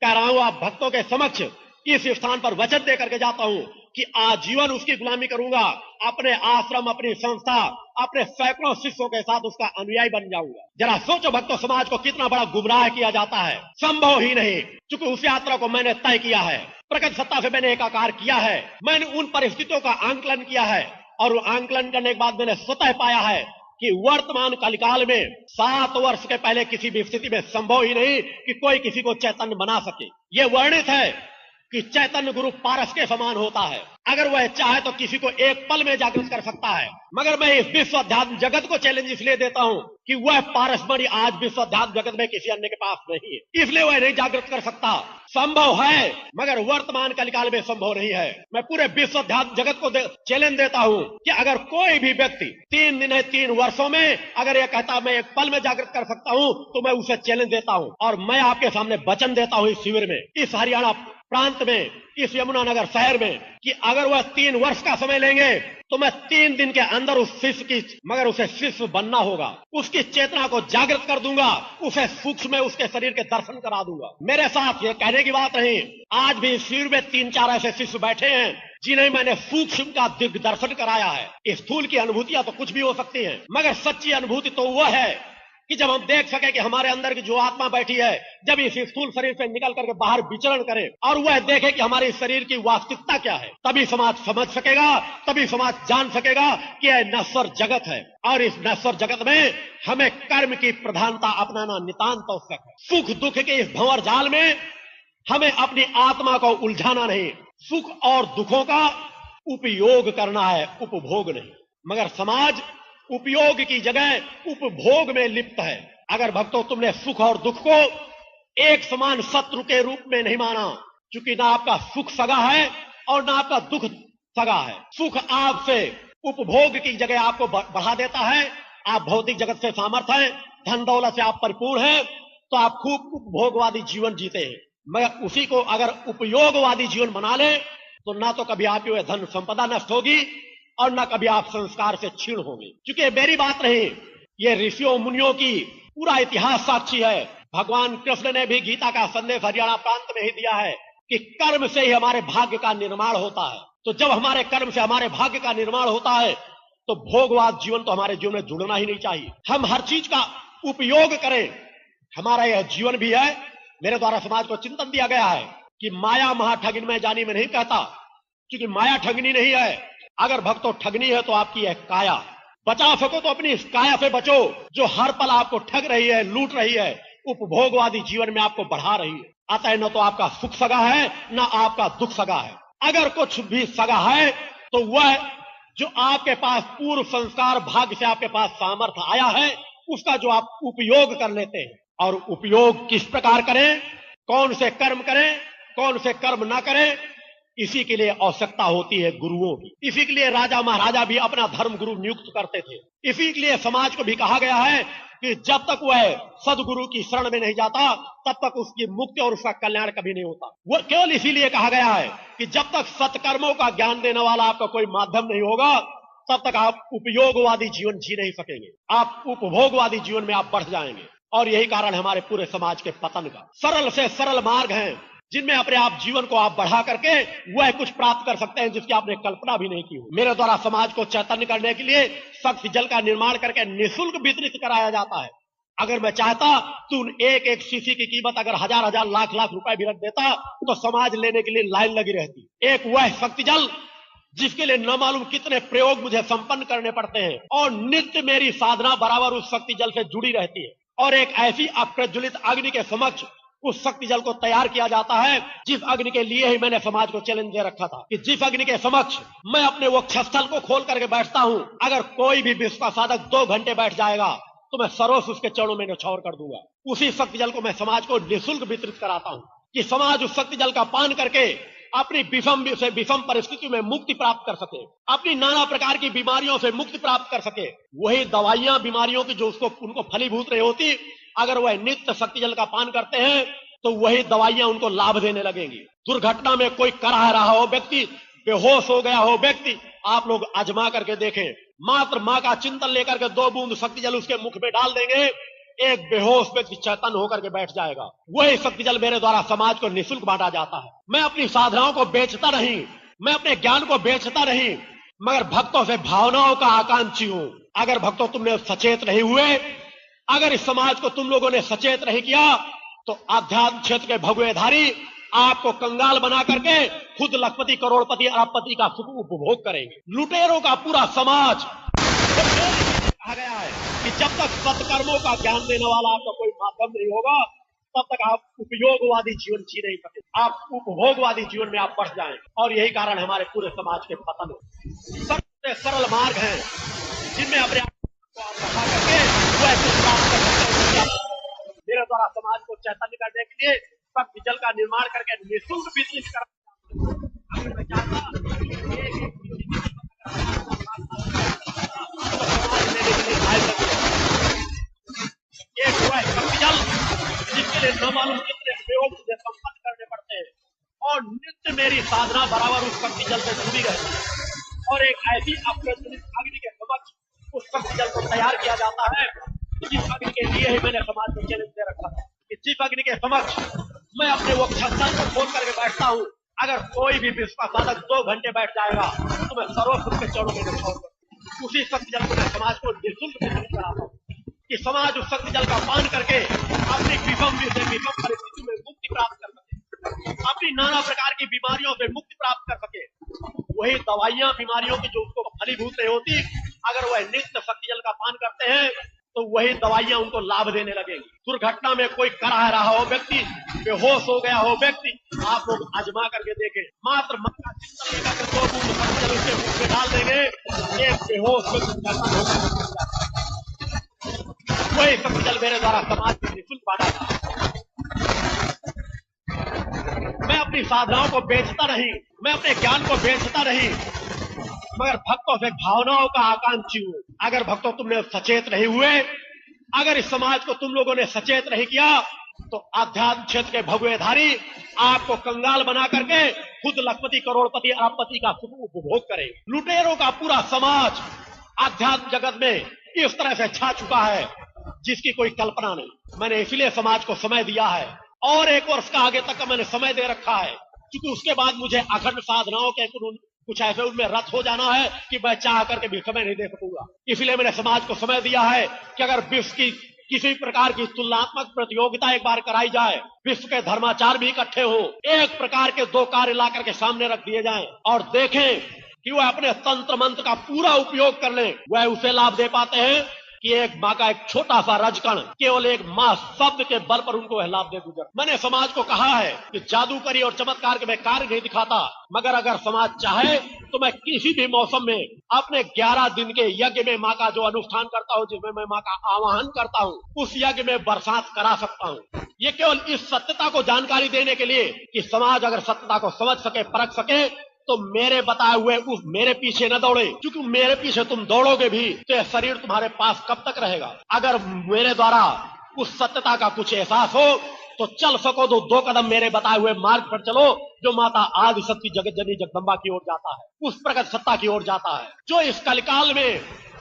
कह रहा हूं, आप भक्तों के समक्ष इस स्थान पर वचन दे करके जाता हूं कि आजीवन उसकी गुलामी करूंगा। अपने आश्रम, अपनी संस्था, अपने सैकड़ों शिष्यों के साथ उसका अनुयायी बन जाऊंगा। जरा सोचो भक्तों, समाज को कितना बड़ा गुमराह किया जाता है। संभव ही नहीं, क्योंकि उस यात्रा को मैंने तय किया है, प्रकट सत्ता से मैंने एकाकार किया है। मैंने उन परिस्थितियों का आंकलन किया है और आंकलन करने के बाद मैंने स्वतः पाया है कि वर्तमान कलिकाल में 7 वर्ष के पहले किसी भी स्थिति में संभव ही नहीं कि कोई किसी को चैतन्य बना सके। यह वर्णित है कि चैतन्य गुरु पारस के समान होता है। अगर वह चाहे तो किसी को एक पल में जागृत कर सकता है। मगर मैं इस विश्व अध्यात्म जगत को चैलेंज इसलिए देता हूं कि वह पारसमणि आज विश्व अध्यात्म जगत में किसी अन्य के पास नहीं है, इसलिए वह नहीं जागृत कर सकता। संभव है, मगर वर्तमान कलिकाल में संभव नहीं है। मैं पूरे विश्व अध्यात्म जगत को चैलेंज देता हूं कि अगर कोई भी व्यक्ति 3 दिन है, 3 वर्षों में अगर यह कहता मैं एक पल में जागृत कर सकता हूं, तो मैं उसे चैलेंज देता हूं। और मैं आपके सामने वचन देता हूं इस शिविर में, इस हरियाणा प्रांत में, इस यमुनानगर शहर में, कि अगर वह 3 वर्ष का समय लेंगे तो मैं 3 दिन के अंदर उस शिष्य की, मगर उसे शिष्य बनना होगा, उसकी चेतना को जागृत कर दूंगा, उसे सूक्ष्म में उसके शरीर के दर्शन करा दूंगा। मेरे साथ ये कहने की बात नहीं, आज भी शिविर में 3-4 ऐसे शिष्य बैठे हैं जिन्हें मैंने सूक्ष्म का दिग्दर्शन कराया है। स्थूल की अनुभूतियां तो कुछ भी हो सकती हैं, मगर सच्ची अनुभूति तो वह है कि जब हम देख सके कि हमारे अंदर की जो आत्मा बैठी है, जब इस स्थूल शरीर से निकल करके बाहर विचरण करे और वह देखे कि हमारे शरीर की वास्तविकता क्या है, तभी समाज समझ सकेगा, तभी समाज जान सकेगा कि यह नश्वर जगत है। और इस नश्वर जगत में हमें कर्म की प्रधानता अपनाना नितांत आवश्यक है। सुख दुख के इस भंवर जाल में हमें अपनी आत्मा को उलझाना नहीं, सुख और दुखों का उपयोग करना है, उपभोग नहीं। मगर समाज उपयोग की जगह उपभोग में लिप्त है। अगर भक्तों तुमने सुख और दुख को एक समान शत्रु के रूप में नहीं माना, क्योंकि ना आपका सुख सगा है और ना आपका दुख सगा है। सुख आपसे उपभोग की जगह आपको बढ़ा देता है। आप भौतिक जगत से सामर्थ्य हैं, धन दौलत से आप परिपूर्ण हैं, तो आप खूब उपभोगवादी जीवन जीते हैं। मगर उसी को अगर उपयोगवादी जीवन बना ले तो ना तो कभी आपकी वह धन संपदा नष्ट होगी और ना कभी आप संस्कार से क्षीण होंगे। क्योंकि मेरी बात नहीं, ये ऋषियों मुनियों की पूरा इतिहास साक्षी है। भगवान कृष्ण ने भी गीता का संदेश हरियाणा प्रांत में ही दिया है कि कर्म से ही हमारे भाग्य का निर्माण होता है। तो जब हमारे कर्म से हमारे भाग्य का निर्माण होता है तो भोगवाद जीवन तो हमारे जीवन में जुड़ना ही नहीं चाहिए। हम हर चीज का उपयोग करें। हमारा यह जीवन भी है, मेरे द्वारा समाज को चिंतन दिया गया है कि माया महा ठगिन में जानी में नहीं कहता, क्योंकि माया ठगनी नहीं है। अगर भक्तों ठगनी है तो आपकी है काया। बचा सको तो अपनी इस काया से बचो जो हर पल आपको ठग रही है, लूट रही है, उपभोगवादी जीवन में आपको बढ़ा रही है। अतः न तो आपका सुख सगा है, न आपका दुख सगा है। अगर कुछ भी सगा है तो वह जो आपके पास पूर्व संस्कार भाग्य से आपके पास सामर्थ्य आया है, उसका जो आप उपयोग कर लेते हैं। और उपयोग किस प्रकार करें, कौन से कर्म करें, कौन से कर्म ना करें, इसी के लिए आवश्यकता होती है गुरुओं की। इसी के लिए राजा महाराजा भी अपना धर्म गुरु नियुक्त करते थे। इसी के लिए समाज को भी कहा गया है कि जब तक वह सदगुरु की शरण में नहीं जाता तब तक उसकी मुक्ति और उसका कल्याण कभी नहीं होता। वो केवल इसीलिए कहा गया है कि जब तक सत्कर्मों का ज्ञान देने वाला आपका कोई माध्यम नहीं होगा तब तक आप उपयोगवादी जीवन जी नहीं सकेंगे। आप उपभोगवादी जीवन में आप बढ़ जाएंगे। और यही कारण है हमारे पूरे समाज के पतन का। सरल से सरल मार्ग है जिनमें अपने आप जीवन को आप बढ़ा करके वह कुछ प्राप्त कर सकते हैं जिसकी आपने कल्पना भी नहीं की हो। मेरे द्वारा समाज को चैतन्य करने के लिए शक्ति जल का निर्माण करके निःशुल्क वितरित कराया जाता है। अगर मैं चाहता तो उन एक एक शीशी की कीमत अगर 1000-1000 लाख रुपए भी रख देता तो समाज लेने के लिए लाइन लगी रहती। एक वह शक्ति जल जिसके लिए न मालूम कितने प्रयोग मुझे संपन्न करने पड़ते हैं और नित्य मेरी साधना बराबर उस शक्ति जल से जुड़ी रहती है। और एक ऐसी अप्रज्वलित अग्नि के समक्ष उस शक्ति जल को तैयार किया जाता है जिस अग्नि के लिए ही मैंने समाज को चैलेंज दे रखा था कि जिस अग्नि के समक्ष मैं अपने वो वक्षस्थल को खोल करके बैठता हूं, अगर कोई भी विश्व का साधक 2 घंटे बैठ जाएगा तो मैं सर्वस्व उसके चरणों में न्यौछावर कर दूंगा। उसी शक्ति जल को मैं समाज को निःशुल्क वितरित कराता हूं कि समाज उस शक्ति जल का पान करके अपनी विषम से विषम परिस्थितियों में मुक्ति प्राप्त कर सके, अपनी नाना प्रकार की बीमारियों से मुक्ति प्राप्त कर सके। वही दवाइयां बीमारियों की जो उनको फलीभूत नहीं होती, अगर वह नित्य शक्ति जल का पान करते हैं तो वही दवाइयां उनको लाभ देने लगेंगी। दुर्घटना में कोई कराह रहा हो व्यक्ति, बेहोश हो गया हो व्यक्ति, आप लोग आजमा करके देखें। मात्र मां का चिंतन लेकर के 2 बूंद शक्ति जल उसके मुख में डाल देंगे, एक बेहोश व्यक्ति चैतन्य होकर के बैठ जाएगा। वही शक्ति जल मेरे द्वारा समाज को निःशुल्क बांटा जाता है। मैं अपनी साधनाओं को बेचता नहीं, मैं अपने ज्ञान को बेचता नहीं, मगर भक्तों से भावनाओं का आकांक्षी हूं। अगर भक्तों तुमने सचेत नहीं हुए, अगर इस समाज को तुम लोगों ने सचेत नहीं किया, तो आध्यात्म क्षेत्र के भगवेधारी आपको कंगाल बना करके खुद लखपति, करोड़पति, अरबपति का सुख उपभोग करेंगे। लुटेरों का पूरा समाज कहा गया है कि जब तक सत्कर्मों का ज्ञान देने वाला आपका कोई माध्यम नहीं होगा, तब तक आप उपयोगवादी जीवन जी नहीं सकते। आप उपभोगवादी जीवन में आप बढ़ जाएं, और यही कारण हमारे पूरे समाज के पतन है। सबसे सरल मार्ग है जिनमें अपने आप को आप रखा करके वह कुछ प्राप्त कर सकते हैं। मेरे द्वारा समाज को चैतन्य करने के लिए शक्ति जल का निर्माण करके निःशुल्क वितरित कर एक हुआ शक्ति जल जिसके लिए न मालूम कितने प्रयोग मुझे संपन्न करने पड़ते हैं, और नित्य मेरी साधना बराबर उस शक्ति जल से जुड़ी रहती है। और एक ऐसी अप्रचलित अग्नि के समक्ष उस शक्ति जल को तैयार किया जाता है, जिस अग्नि के लिए ही मैंने समाज को चैलेंज दे रखा है कि जिस अग्नि के समक्ष मैं अपने वो छत्तर को खोल करके बैठता हूँ, अगर कोई भी विश्व का साधक 2 घंटे बैठ जाएगा तो मैं सर्वस्व के चरणों में छोड़कर उसी शक्ति जल को मैं समाज को निःशुल्क वितरित कराता हूँ कि समाज उस शक्ति जल का पान करके अपनी विषम से विषम परिस्थिति में मुक्ति प्राप्त कर सके, अपनी नाना प्रकार की बीमारियों से मुक्ति प्राप्त कर सके। वही दवाइयां बीमारियों की जो उसको फलीभूत नहीं होती, अगर वह नित्य शक्ति जल का पान करते हैं तो वही दवाइयां उनको लाभ देने लगेंगी। दुर्घटना में कोई कराह रहा हो व्यक्ति, बेहोश हो गया हो व्यक्ति, आप लोग आजमा करके देखें। मात्र मन का चिंतन लेकर के 2 बूंद शक्ति जल उसके मुख में डाल देंगे, एक बेहोश व्यक्ति वही शक्ति जल मेरे द्वारा समाज में निःशुल्क बांटा जाता है। मैं अपनी साधनाओं को बेचता नहीं, मैं अपने ज्ञान को बेचता नहीं, मगर भक्तों से भावनाओं का आकांक्षी हूं। अगर भक्तों तुमने सचेत नहीं हुए, अगर इस समाज को तुम लोगों ने सचेत नहीं किया, तो आध्यात्म क्षेत्र के भगवेधारी आपको कंगाल बना करके खुद लखपति, करोड़पति, अरबपति का सुख उपभोग करेंगे। लुटेरों का पूरा समाज आध्यात्म जगत में इस तरह से छा चुका है जिसकी कोई कल्पना नहीं। मैंने इसलिए समाज को समय दिया है, और 1 वर्ष का आगे तक का मैंने समय दे रखा है, क्योंकि उसके बाद मुझे अखंड साधनाओं के कुछ ऐसे उनमें रत हो जाना है कि मैं चाह करके भी समय नहीं दे सकूंगा। इसलिए मैंने समाज को समय दिया है कि अगर विश्व की किसी प्रकार की तुलनात्मक प्रतियोगिता एक बार कराई जाए, विश्व के धर्माचार भी इकट्ठे हो, एक प्रकार के 2 कार्य ला करके सामने रख दिए जाएं और देखें कि वह अपने तंत्र मंत्र का पूरा उपयोग कर ले। वह उसे लाभ दे पाते हैं कि एक माँ का एक छोटा सा रजकण केवल एक माँ शब्द के बल पर उनको वह लाभ दे गुजर। मैंने समाज को कहा है कि जादूकरी और चमत्कार के मैं कार्य नहीं दिखाता, मगर अगर समाज चाहे तो मैं किसी भी मौसम में अपने 11 दिन के यज्ञ में माँ का जो अनुष्ठान करता हूँ, जिसमें मैं माँ का आवाहन करता हूँ, उस यज्ञ में बरसात करा सकता हूँ। ये केवल इस सत्यता को जानकारी देने के लिए कि समाज अगर सत्यता को समझ सके, परख सके, तो मेरे बताए हुए उस मेरे पीछे न दौड़े, क्योंकि मेरे पीछे तुम दौड़ोगे भी तो यह शरीर तुम्हारे पास कब तक रहेगा। अगर मेरे द्वारा उस सत्यता का कुछ एहसास हो तो चल सको तो 2 कदम मेरे बताए हुए मार्ग पर चलो, जो माता आदि शक्ति जगत जननी जगदम्बा की ओर जाता है, उस प्रकट सत्ता की ओर जाता है, जो इस कलिकाल में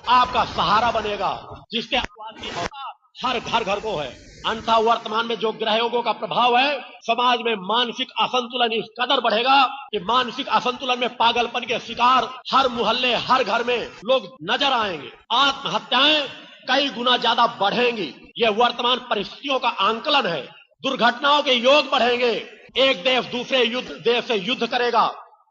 आपका सहारा बनेगा, जिसके आवाज की होता हर घर को है। अन्यथा वर्तमान में जो ग्रह योगों का प्रभाव है, समाज में मानसिक असंतुलन इस कदर बढ़ेगा कि मानसिक असंतुलन में पागलपन के शिकार हर मोहल्ले, हर घर में लोग नजर आएंगे। आत्महत्याएं कई गुना ज्यादा बढ़ेंगी। यह वर्तमान परिस्थितियों का आंकलन है। दुर्घटनाओं के योग बढ़ेंगे। एक देश दूसरे देश से युद्ध करेगा।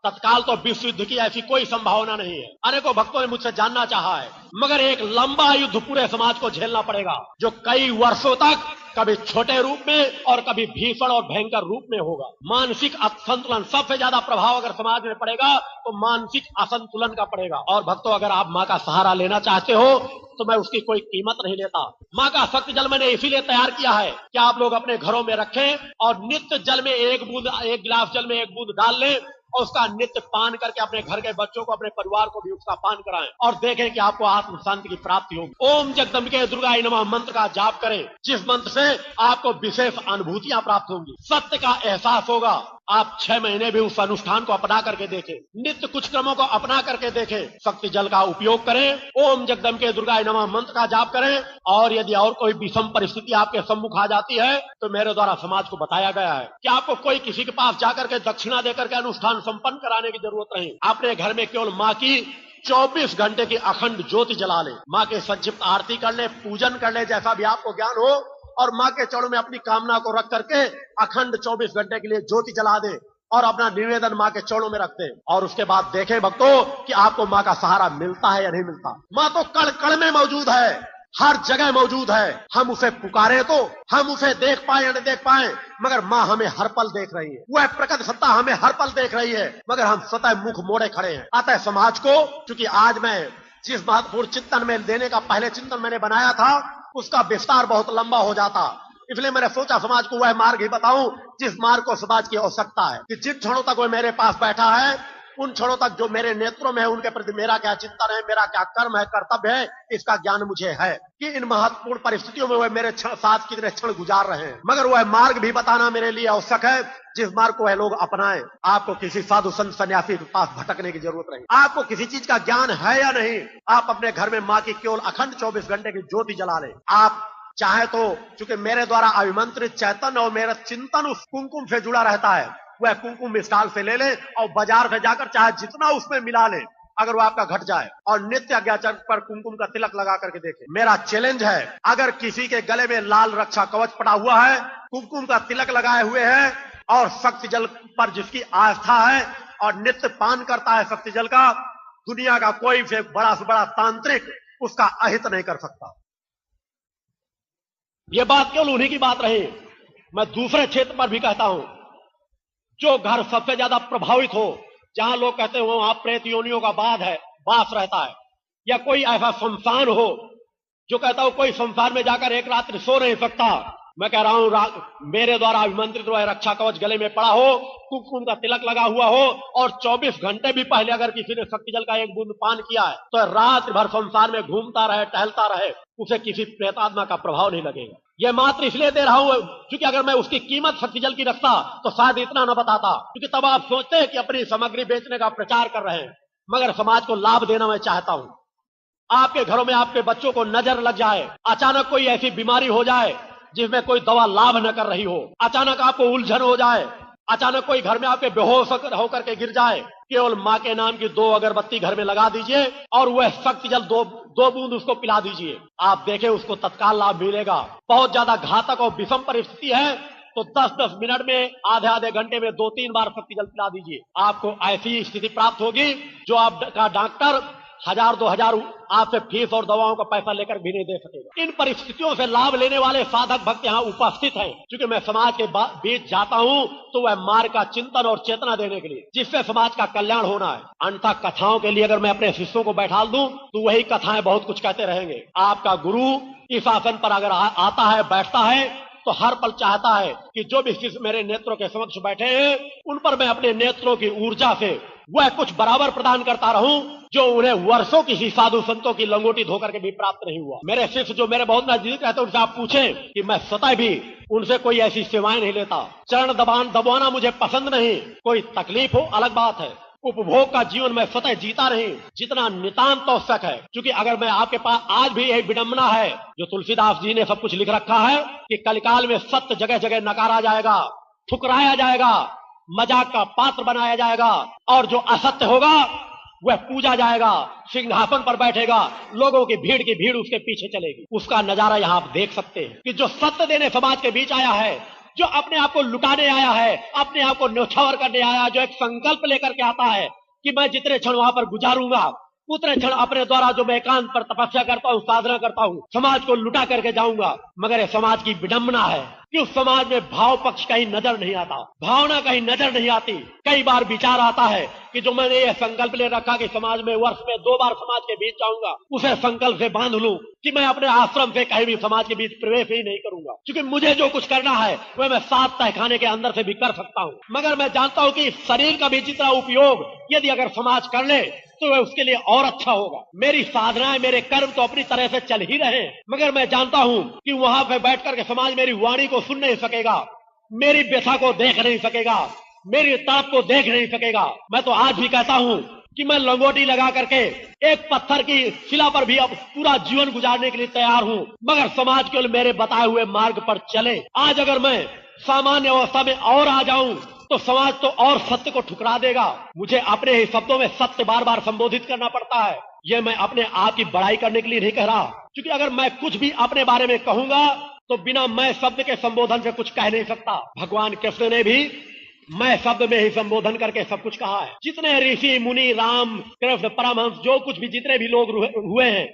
तत्काल तो विश्व युद्ध की ऐसी कोई संभावना नहीं है। अनेकों भक्तों ने मुझसे जानना चाहा है, मगर एक लंबा युद्ध पूरे समाज को झेलना पड़ेगा, जो कई वर्षों तक कभी छोटे रूप में और कभी भीषण और भयंकर रूप में होगा। मानसिक असंतुलन सबसे ज्यादा प्रभाव अगर समाज में पड़ेगा तो मानसिक असंतुलन का पड़ेगा। और भक्तों, अगर आप माँ का सहारा लेना चाहते हो तो मैं उसकी कोई कीमत नहीं लेता। माँ का शक्ति जल मैंने इसीलिए तैयार किया है कि आप लोग अपने घरों में रखें और नित्य जल में एक गिलास जल में एक बूंद डाल लें और उसका नित्य पान करके अपने घर के बच्चों को, अपने परिवार को भी उसका पान कराएं और देखें कि आपको आत्म शांति की प्राप्ति होगी। ओम जगदम्बिके दुर्गाय नमः मंत्र का जाप करें, जिस मंत्र से आपको विशेष अनुभूतियां प्राप्त होंगी, सत्य का एहसास होगा। आप 6 महीने भी उस अनुष्ठान को अपना करके देखें, नित्य कुछ क्रमों को अपना करके देखें, शक्ति जल का उपयोग करें, ओम जगदम्बिके दुर्गाय नमः मंत्र का जाप करें। और यदि और कोई विषम परिस्थिति आपके सम्मुख आ जाती है तो मेरे द्वारा समाज को बताया गया है कि आपको कोई किसी के पास जाकर के दक्षिणा देकर के अनुष्ठान संपन्न कराने की जरूरत नहीं। अपने घर में केवल माँ की 24 घंटे की अखंड ज्योति जला ले, माँ के संक्षिप्त आरती कर ले, पूजन कर ले, जैसा भी आपको ज्ञान हो, और माँ के चरणों में अपनी कामना को रख करके अखंड 24 घंटे के लिए ज्योति जला दे और अपना निवेदन माँ के चरणों में रख दे। और उसके बाद देखें भक्तों कि आपको माँ का सहारा मिलता है या नहीं मिलता। माँ तो कण कण में मौजूद है, हर जगह मौजूद है। हम उसे पुकारे तो हम उसे देख पाए या नहीं देख पाए, मगर माँ हमें हर पल देख रही है। वह प्रकट सत्ता हमें हर पल देख रही है, मगर हम सतह मुख मोड़े खड़े हैं। अतः समाज को, क्योंकि आज मैं जिस महत्वपूर्ण चिंतन में देने का पहले चिंतन मैंने बनाया था उसका विस्तार बहुत लंबा हो जाता, इसलिए मैंने सोचा समाज को वह मार्ग ही बताऊं जिस मार्ग को समाज की आवश्यकता है। कि जिन क्षणों तक वह मेरे पास बैठा है उन क्षणों तक जो मेरे नेत्रों में है उनके प्रति मेरा क्या चिंतन है, मेरा क्या कर्म है, कर्तव्य है, इसका ज्ञान मुझे है कि इन महत्वपूर्ण परिस्थितियों में वह मेरे साथ कितने क्षण गुजार रहे हैं। मगर वह मार्ग भी बताना मेरे लिए आवश्यक है जिस मार्ग को वह लोग अपनाएं। आपको किसी साधु संत सन्यासी के पास भटकने की जरूरत नहीं। आपको किसी चीज का ज्ञान है या नहीं, आप अपने घर में माँ की केवल अखंड 24 घंटे की ज्योति जला लें। आप चाहे तो, चूंकि मेरे द्वारा अभिमंत्रित चैतन्य और मेरा चिंतन उस कुमकुम से जुड़ा रहता है, वह कुमकुम स्टॉल से ले ले और बाजार से जाकर चाहे जितना उसमें मिला ले, अगर वो आपका घट जाए, और नित्य अज्ञाचर पर कुमकुम का तिलक लगा करके देखे। मेरा चैलेंज है, अगर किसी के गले में लाल रक्षा कवच पड़ा हुआ है, कुमकुम का तिलक लगाए हुए है और शक्ति जल पर जिसकी आस्था है और नित्य पान करता है शक्ति जल का, दुनिया का कोई से बड़ा से बड़ा तांत्रिक उसका अहित नहीं कर सकता। ये बात केवल उन्हीं की बात रही। मैं दूसरे क्षेत्र पर भी कहता हूं, जो घर सबसे ज्यादा प्रभावित हो, जहां लोग कहते हो वहां प्रेत योनियों का वास रहता है, या कोई ऐसा संस्थान हो जो कहता हो कोई संसार में जाकर एक रात्रि सो नहीं सकता, मैं कह रहा हूं मेरे द्वारा अभिमंत्रित वह रक्षा कवच गले में पड़ा हो, कुमकुम का तिलक लगा हुआ हो और 24 घंटे भी पहले अगर किसी ने शक्ति जल का एक बूंद पान किया है तो रात भर संसार में घूमता रहे, टहलता रहे, उसे किसी प्रेतात्मा का प्रभाव नहीं लगेगा। यह मात्र इसलिए दे रहा हूं क्योंकि अगर मैं उसकी कीमत शक्ति जल की रखता तो शायद इतना न बताता, क्योंकि तब आप सोचते हैं कि अपनी सामग्री बेचने का प्रचार कर रहे हैं, मगर समाज को लाभ देना मैं चाहता हूं। आपके घरों में आपके बच्चों को नजर लग जाए, अचानक कोई ऐसी बीमारी हो जाए जिसमें कोई दवा लाभ न कर रही हो, अचानक आपको उलझन हो जाए, अचानक कोई घर में आपके बेहोश होकर के गिर जाए, केवल माँ के नाम की 2 अगरबत्ती घर में लगा दीजिए और वह शक्ति जल 2 बूंद उसको पिला दीजिए। आप देखें उसको तत्काल लाभ मिलेगा। बहुत ज्यादा घातक और विषम परिस्थिति है तो 10-10 मिनट में, आधे घंटे में 2-3 बार शक्ति जल पिला दीजिए। आपको ऐसी स्थिति प्राप्त होगी जो आपका डॉक्टर 1000-2000 आपसे फीस और दवाओं का पैसा लेकर भी नहीं दे सकेगा। इन परिस्थितियों से लाभ लेने वाले साधक भक्त यहाँ उपस्थित हैं। क्योंकि मैं समाज के बीच जाता हूँ तो वह मार्ग का चिंतन और चेतना देने के लिए, जिससे समाज का कल्याण होना है। अन्यथा कथाओं के लिए अगर मैं अपने शिष्यों को बैठा दूं तो वही कथाएं बहुत कुछ कहते रहेंगे। आपका गुरु इस आसन पर अगर आता है, बैठता है, तो हर पल चाहता है कि जो भी शिष्य मेरे नेत्रों के समक्ष बैठे हैं उन पर मैं अपने नेत्रों की ऊर्जा से वह कुछ बराबर प्रदान करता रहूं जो उन्हें वर्षों किसी साधु संतों की लंगोटी धोकर के भी प्राप्त नहीं हुआ। मेरे शिष्य जो मेरे बहुत नजदीक रहते हैं उनसे आप पूछें कि मैं स्वतः भी उनसे कोई ऐसी सेवाएं नहीं लेता। चरण दबाना मुझे पसंद नहीं। कोई तकलीफ हो अलग बात है, उपभोग का जीवन मैं स्वतः जीता नहीं जितना नितांत आवश्यक है। क्योंकि अगर मैं आपके पास आज भी यही विडंबना है जो तुलसीदास जी ने सब कुछ लिख रखा है कि कलिकाल में सत्य जगह जगह नकारा जाएगा, ठुकराया जाएगा, मजाक का पात्र बनाया जाएगा और जो असत्य होगा वह पूजा जाएगा, सिंहासन पर बैठेगा, लोगों की भीड़ उसके पीछे चलेगी। उसका नजारा यहाँ आप देख सकते हैं कि जो सत्य देने समाज के बीच आया है, जो अपने आप को लुटाने आया है, अपने आप को न्यौछावर करने आया है, जो एक संकल्प लेकर के आता है कि मैं जितने क्षण वहां पर गुजारूंगा उतने क्षण अपने द्वारा जो मैं एकांत पर तपस्या करता हूं, साधना करता हूं, समाज को लुटा करके जाऊंगा। मगर ये समाज की विडंबना है कि उस समाज में भाव पक्ष कहीं नजर नहीं आता, भावना कहीं नजर नहीं आती। कई बार विचार आता है कि जो मैंने ये संकल्प ले रखा कि समाज में वर्ष में 2 बार समाज के बीच जाऊंगा, उसे संकल्प से बांध लूं कि मैं अपने आश्रम से कहीं भी समाज के बीच प्रवेश ही नहीं करूंगा, क्योंकि मुझे जो कुछ करना है वह मैं 7 तहखाने के अंदर से भी कर सकता हूं। मगर मैं जानता हूं कि शरीर का भी जितना उपयोग यदि अगर समाज कर ले तो वह उसके लिए और अच्छा होगा। मेरी साधनाएं, मेरे कर्म तो अपनी तरह से चल ही रहे, मगर मैं जानता हूं कि वहां पे बैठ करके समाज मेरी वाणी को सुन नहीं सकेगा, मेरी व्यथा को देख नहीं सकेगा, मेरी तड़प को देख नहीं सकेगा। मैं तो आज भी कहता हूं कि मैं लंगोटी लगा करके एक पत्थर की शिला पर भी अब पूरा जीवन गुजारने के लिए तैयार हूं, मगर समाज केवल मेरे बताए हुए मार्ग पर चले। आज अगर मैं सामान्य अवस्था में और आ जाऊं तो समाज तो और सत्य को ठुकरा देगा। मुझे अपने ही शब्दों में सत्य बार बार संबोधित करना पड़ता है। यह मैं अपने आप की बड़ाई करने के लिए नहीं कह रहा, क्योंकि अगर मैं कुछ भी अपने बारे में कहूंगा तो बिना मैं शब्द के संबोधन से कुछ कह नहीं सकता। भगवान कृष्ण ने भी मैं शब्द में ही संबोधन करके सब कुछ कहा है। जितने ऋषि मुनि, राम कृष्ण परमहंस, जो कुछ भी जितने भी लोग हुए हैं,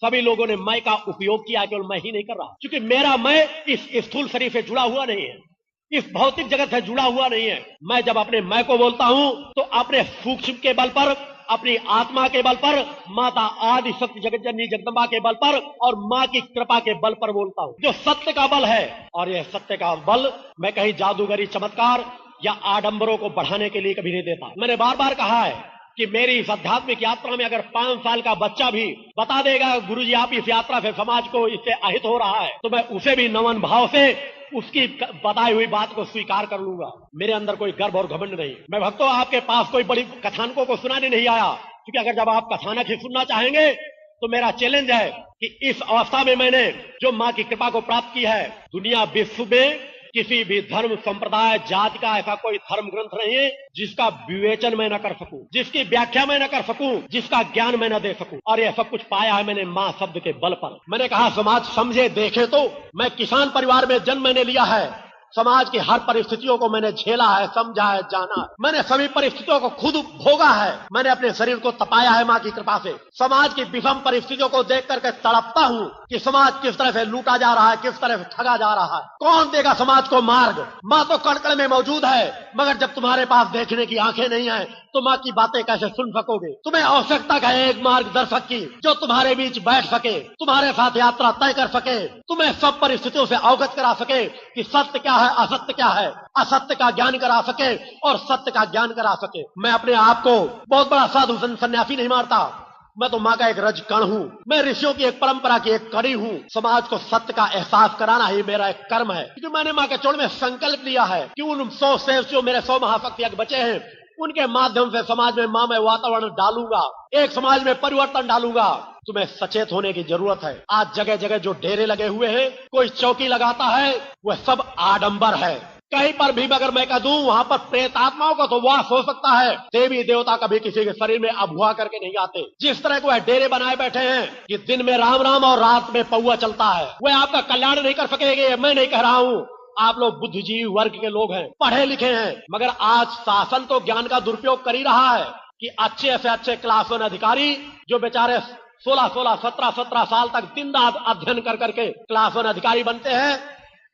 सभी लोगों ने मैं का उपयोग किया, केवल मैं ही नहीं कर रहा, क्योंकि मेरा मैं इस स्थूल शरीर से जुड़ा हुआ नहीं है, इस भौतिक जगत से जुड़ा हुआ नहीं है। मैं जब अपने मैं को बोलता हूं तो अपने सूक्ष्म के बल पर, अपनी आत्मा के बल पर, माता आदि शक्ति जगत जननी जगदम्बा के बल पर और माँ की कृपा के बल पर बोलता हूं, जो सत्य का बल है। और यह सत्य का बल मैं कहीं जादूगरी, चमत्कार या आडंबरों को बढ़ाने के लिए कभी नहीं देता। मैंने बार बार कहा है कि मेरी इस आध्यात्मिक यात्रा में अगर 5 साल का बच्चा भी बता देगा गुरुजी आप इस यात्रा से समाज को इससे अहित हो रहा है, तो मैं उसे भी नमन भाव से उसकी बताई हुई बात को स्वीकार कर लूंगा। मेरे अंदर कोई गर्व और घमंड नहीं। मैं भक्तों आपके पास कोई बड़ी कथानकों को सुनाने नहीं आया, क्योंकि अगर जब आप कथानक ही सुनना चाहेंगे तो मेरा चैलेंज है कि इस अवस्था में मैंने जो माँ की कृपा को प्राप्त की है, दुनिया विश्व में किसी भी धर्म, संप्रदाय, जाति का ऐसा कोई धर्म ग्रंथ नहीं है जिसका विवेचन मैं न कर सकूं, जिसकी व्याख्या मैं न कर सकूं, जिसका ज्ञान मैं न दे सकूं। और यह सब कुछ पाया है मैंने मां शब्द के बल पर। मैंने कहा समाज समझे देखे तो मैं किसान परिवार में जन्म मैंने लिया है, समाज की हर परिस्थितियों को मैंने झेला है, समझा है, जाना है। मैंने सभी परिस्थितियों को खुद भोगा है। मैंने अपने शरीर को तपाया है माँ की कृपा से। समाज की विषम परिस्थितियों को देख करके तड़पता हूँ कि समाज किस तरह से लूटा जा रहा है, किस तरह से ठगा जा रहा है। कौन देगा समाज को मार्ग? माँ तो कण कण में मौजूद है, मगर जब तुम्हारे पास देखने की आंखें नहीं है तो माँ की बातें कैसे सुन सकोगे? तुम्हें आवश्यकता है एक मार्गदर्शक की, जो तुम्हारे बीच बैठ सके, तुम्हारे साथ यात्रा तय कर सके, तुम्हें सब परिस्थितियों से अवगत करा सके कि सत्य क्या है, असत्य क्या है, असत्य का ज्ञान करा सके और सत्य का ज्ञान करा सके। मैं अपने आप को बहुत बड़ा साधु सन्यासी नहीं मानता, मैं तो माँ का एक रजकण हूँ। मैं ऋषियों की एक परंपरा की एक कड़ी हूँ। समाज को सत्य का एहसास कराना ही मेरा एक कर्म है, क्योंकि मैंने माँ के चरण में संकल्प लिया है कि उन 100 से जो मेरे 100 महाशक्ति यज्ञ बचे हैं, उनके माध्यम से समाज में माँ मैं वातावरण डालूंगा, एक समाज में परिवर्तन डालूंगा। तुम्हें सचेत होने की जरूरत है। आज जगह जगह जो डेरे लगे हुए हैं, कोई चौकी लगाता है, वह सब आडंबर है। कहीं पर भी अगर मैं कह दूं वहां पर प्रेत आत्माओं का तो वास हो सकता है, देवी देवता कभी किसी के शरीर में अभुआ करके नहीं आते। जिस तरह के वह डेरे बनाए बैठे हैं कि दिन में राम राम और रात में पौआ चलता है, वह आपका कल्याण नहीं कर सकेंगे। मैं नहीं कह रहा हूं, आप लोग बुद्धिजीवी वर्ग के लोग हैं, पढ़े लिखे हैं, मगर आज शासन तो ज्ञान का दुरुपयोग कर ही रहा है कि अच्छे से अच्छे क्लास 1 अधिकारी जो बेचारे 16, 17 साल तक दिन रात अध्ययन कर करके क्लास 1 अधिकारी बनते हैं,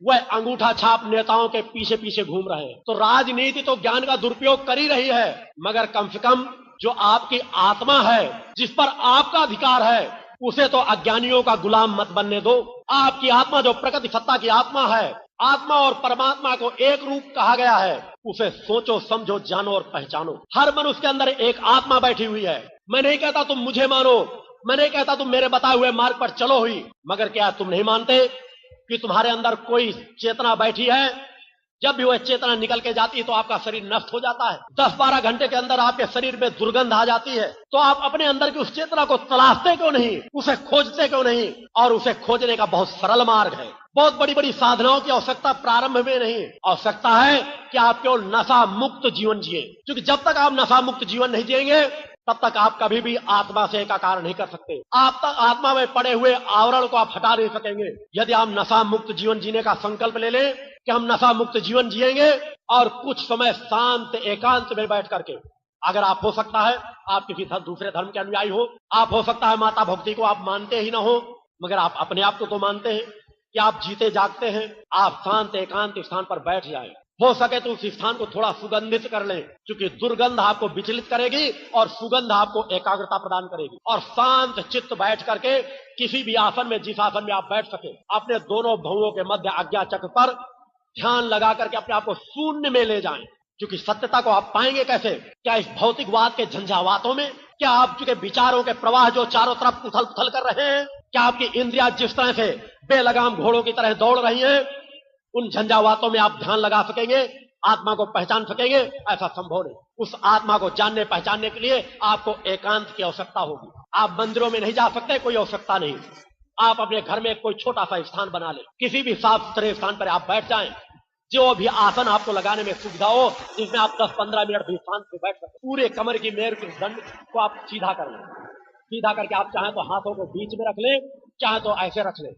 वह अंगूठा छाप नेताओं के पीछे पीछे घूम रहे हैं। तो राजनीति तो ज्ञान का दुरुपयोग कर ही रही है, मगर कम से कम जो आपकी आत्मा है, जिस पर आपका अधिकार है, उसे तो अज्ञानियों का गुलाम मत बनने दो। आपकी आत्मा जो प्रकृति सत्ता की आत्मा है, आत्मा और परमात्मा को एक रूप कहा गया है, उसे सोचो, समझो, जानो और पहचानो। हर मनुष्य के अंदर एक आत्मा बैठी हुई है। मैं नहीं कहता तुम मुझे मानो, मैं नहीं कहता तुम मेरे बताए हुए मार्ग पर चलो ही, मगर क्या तुम नहीं मानते कि तुम्हारे अंदर कोई चेतना बैठी है? जब भी वह चेतना निकल के जाती है तो आपका शरीर नष्ट हो जाता है। 10-12 घंटे के अंदर आपके शरीर में दुर्गंध आ जाती है। तो आप अपने अंदर की उस चेतना को तलाशते क्यों नहीं, उसे खोजते क्यों नहीं? और उसे खोजने का बहुत सरल मार्ग है। बहुत बड़ी बड़ी साधनाओं की आवश्यकता प्रारंभ में नहीं, आवश्यकता है कि आप केवल नशा मुक्त जीवन जिए, क्योंकि जब तक आप नशा मुक्त जीवन नहीं जिएंगे तब तक आप कभी भी आत्मा से एकाकार नहीं कर सकते। आप तक आत्मा में पड़े हुए आवरण को आप हटा नहीं सकेंगे। यदि आप नशा मुक्त जीवन जीने का संकल्प ले लें कि हम नशा मुक्त जीवन जिएंगे और कुछ समय शांत एकांत में बैठ करके, अगर आप हो सकता है आप किसी दूसरे धर्म के अनुयायी हो, आप हो सकता है माता भक्ति को आप मानते ही ना हो, मगर आप अपने आप को तो मानते हैं कि आप जीते जागते हैं, आप शांत एकांत स्थान पर बैठ जाएं। हो सके तो उस स्थान को थोड़ा सुगंधित कर लें, क्योंकि दुर्गंध आपको विचलित करेगी और सुगंध आपको एकाग्रता प्रदान करेगी। और शांत चित्त बैठ करके किसी भी आसन में, जिस आसन में आप बैठ सके, अपने दोनों भुवों के मध्य आज्ञा चक्र पर ध्यान लगा करके अपने आप को शून्य में ले जाएं। क्योंकि सत्यता को आप पाएंगे कैसे? क्या इस भौतिकवाद के झंझावातों में? क्या आपके विचारों के प्रवाह जो चारों तरफ उथल पुथल कर रहे हैं? क्या आपकी इंद्रियां जिस तरह से बेलगाम घोड़ों की तरह दौड़ रही हैं, उन झंझावातों में आप ध्यान लगा सकेंगे, आत्मा को पहचान सकेंगे? ऐसा संभव नहीं। उस आत्मा को जानने पहचानने के लिए आपको एकांत की आवश्यकता होगी। आप मंदिरों में नहीं जा सकते, कोई आवश्यकता नहीं। आप अपने घर में कोई छोटा सा स्थान बना ले, किसी भी साफ सुथरे स्थान पर आप बैठ जाएं, जो भी आसन आपको लगाने में सुविधा हो, जिसमें आप 10-15 मिनट भी शांत से बैठ सकते। पूरे कमर की मेर के दंड को आप सीधा कर लें, सीधा करके आप चाहें तो हाथों को बीच में रख लें, चाहे तो ऐसे रख लें,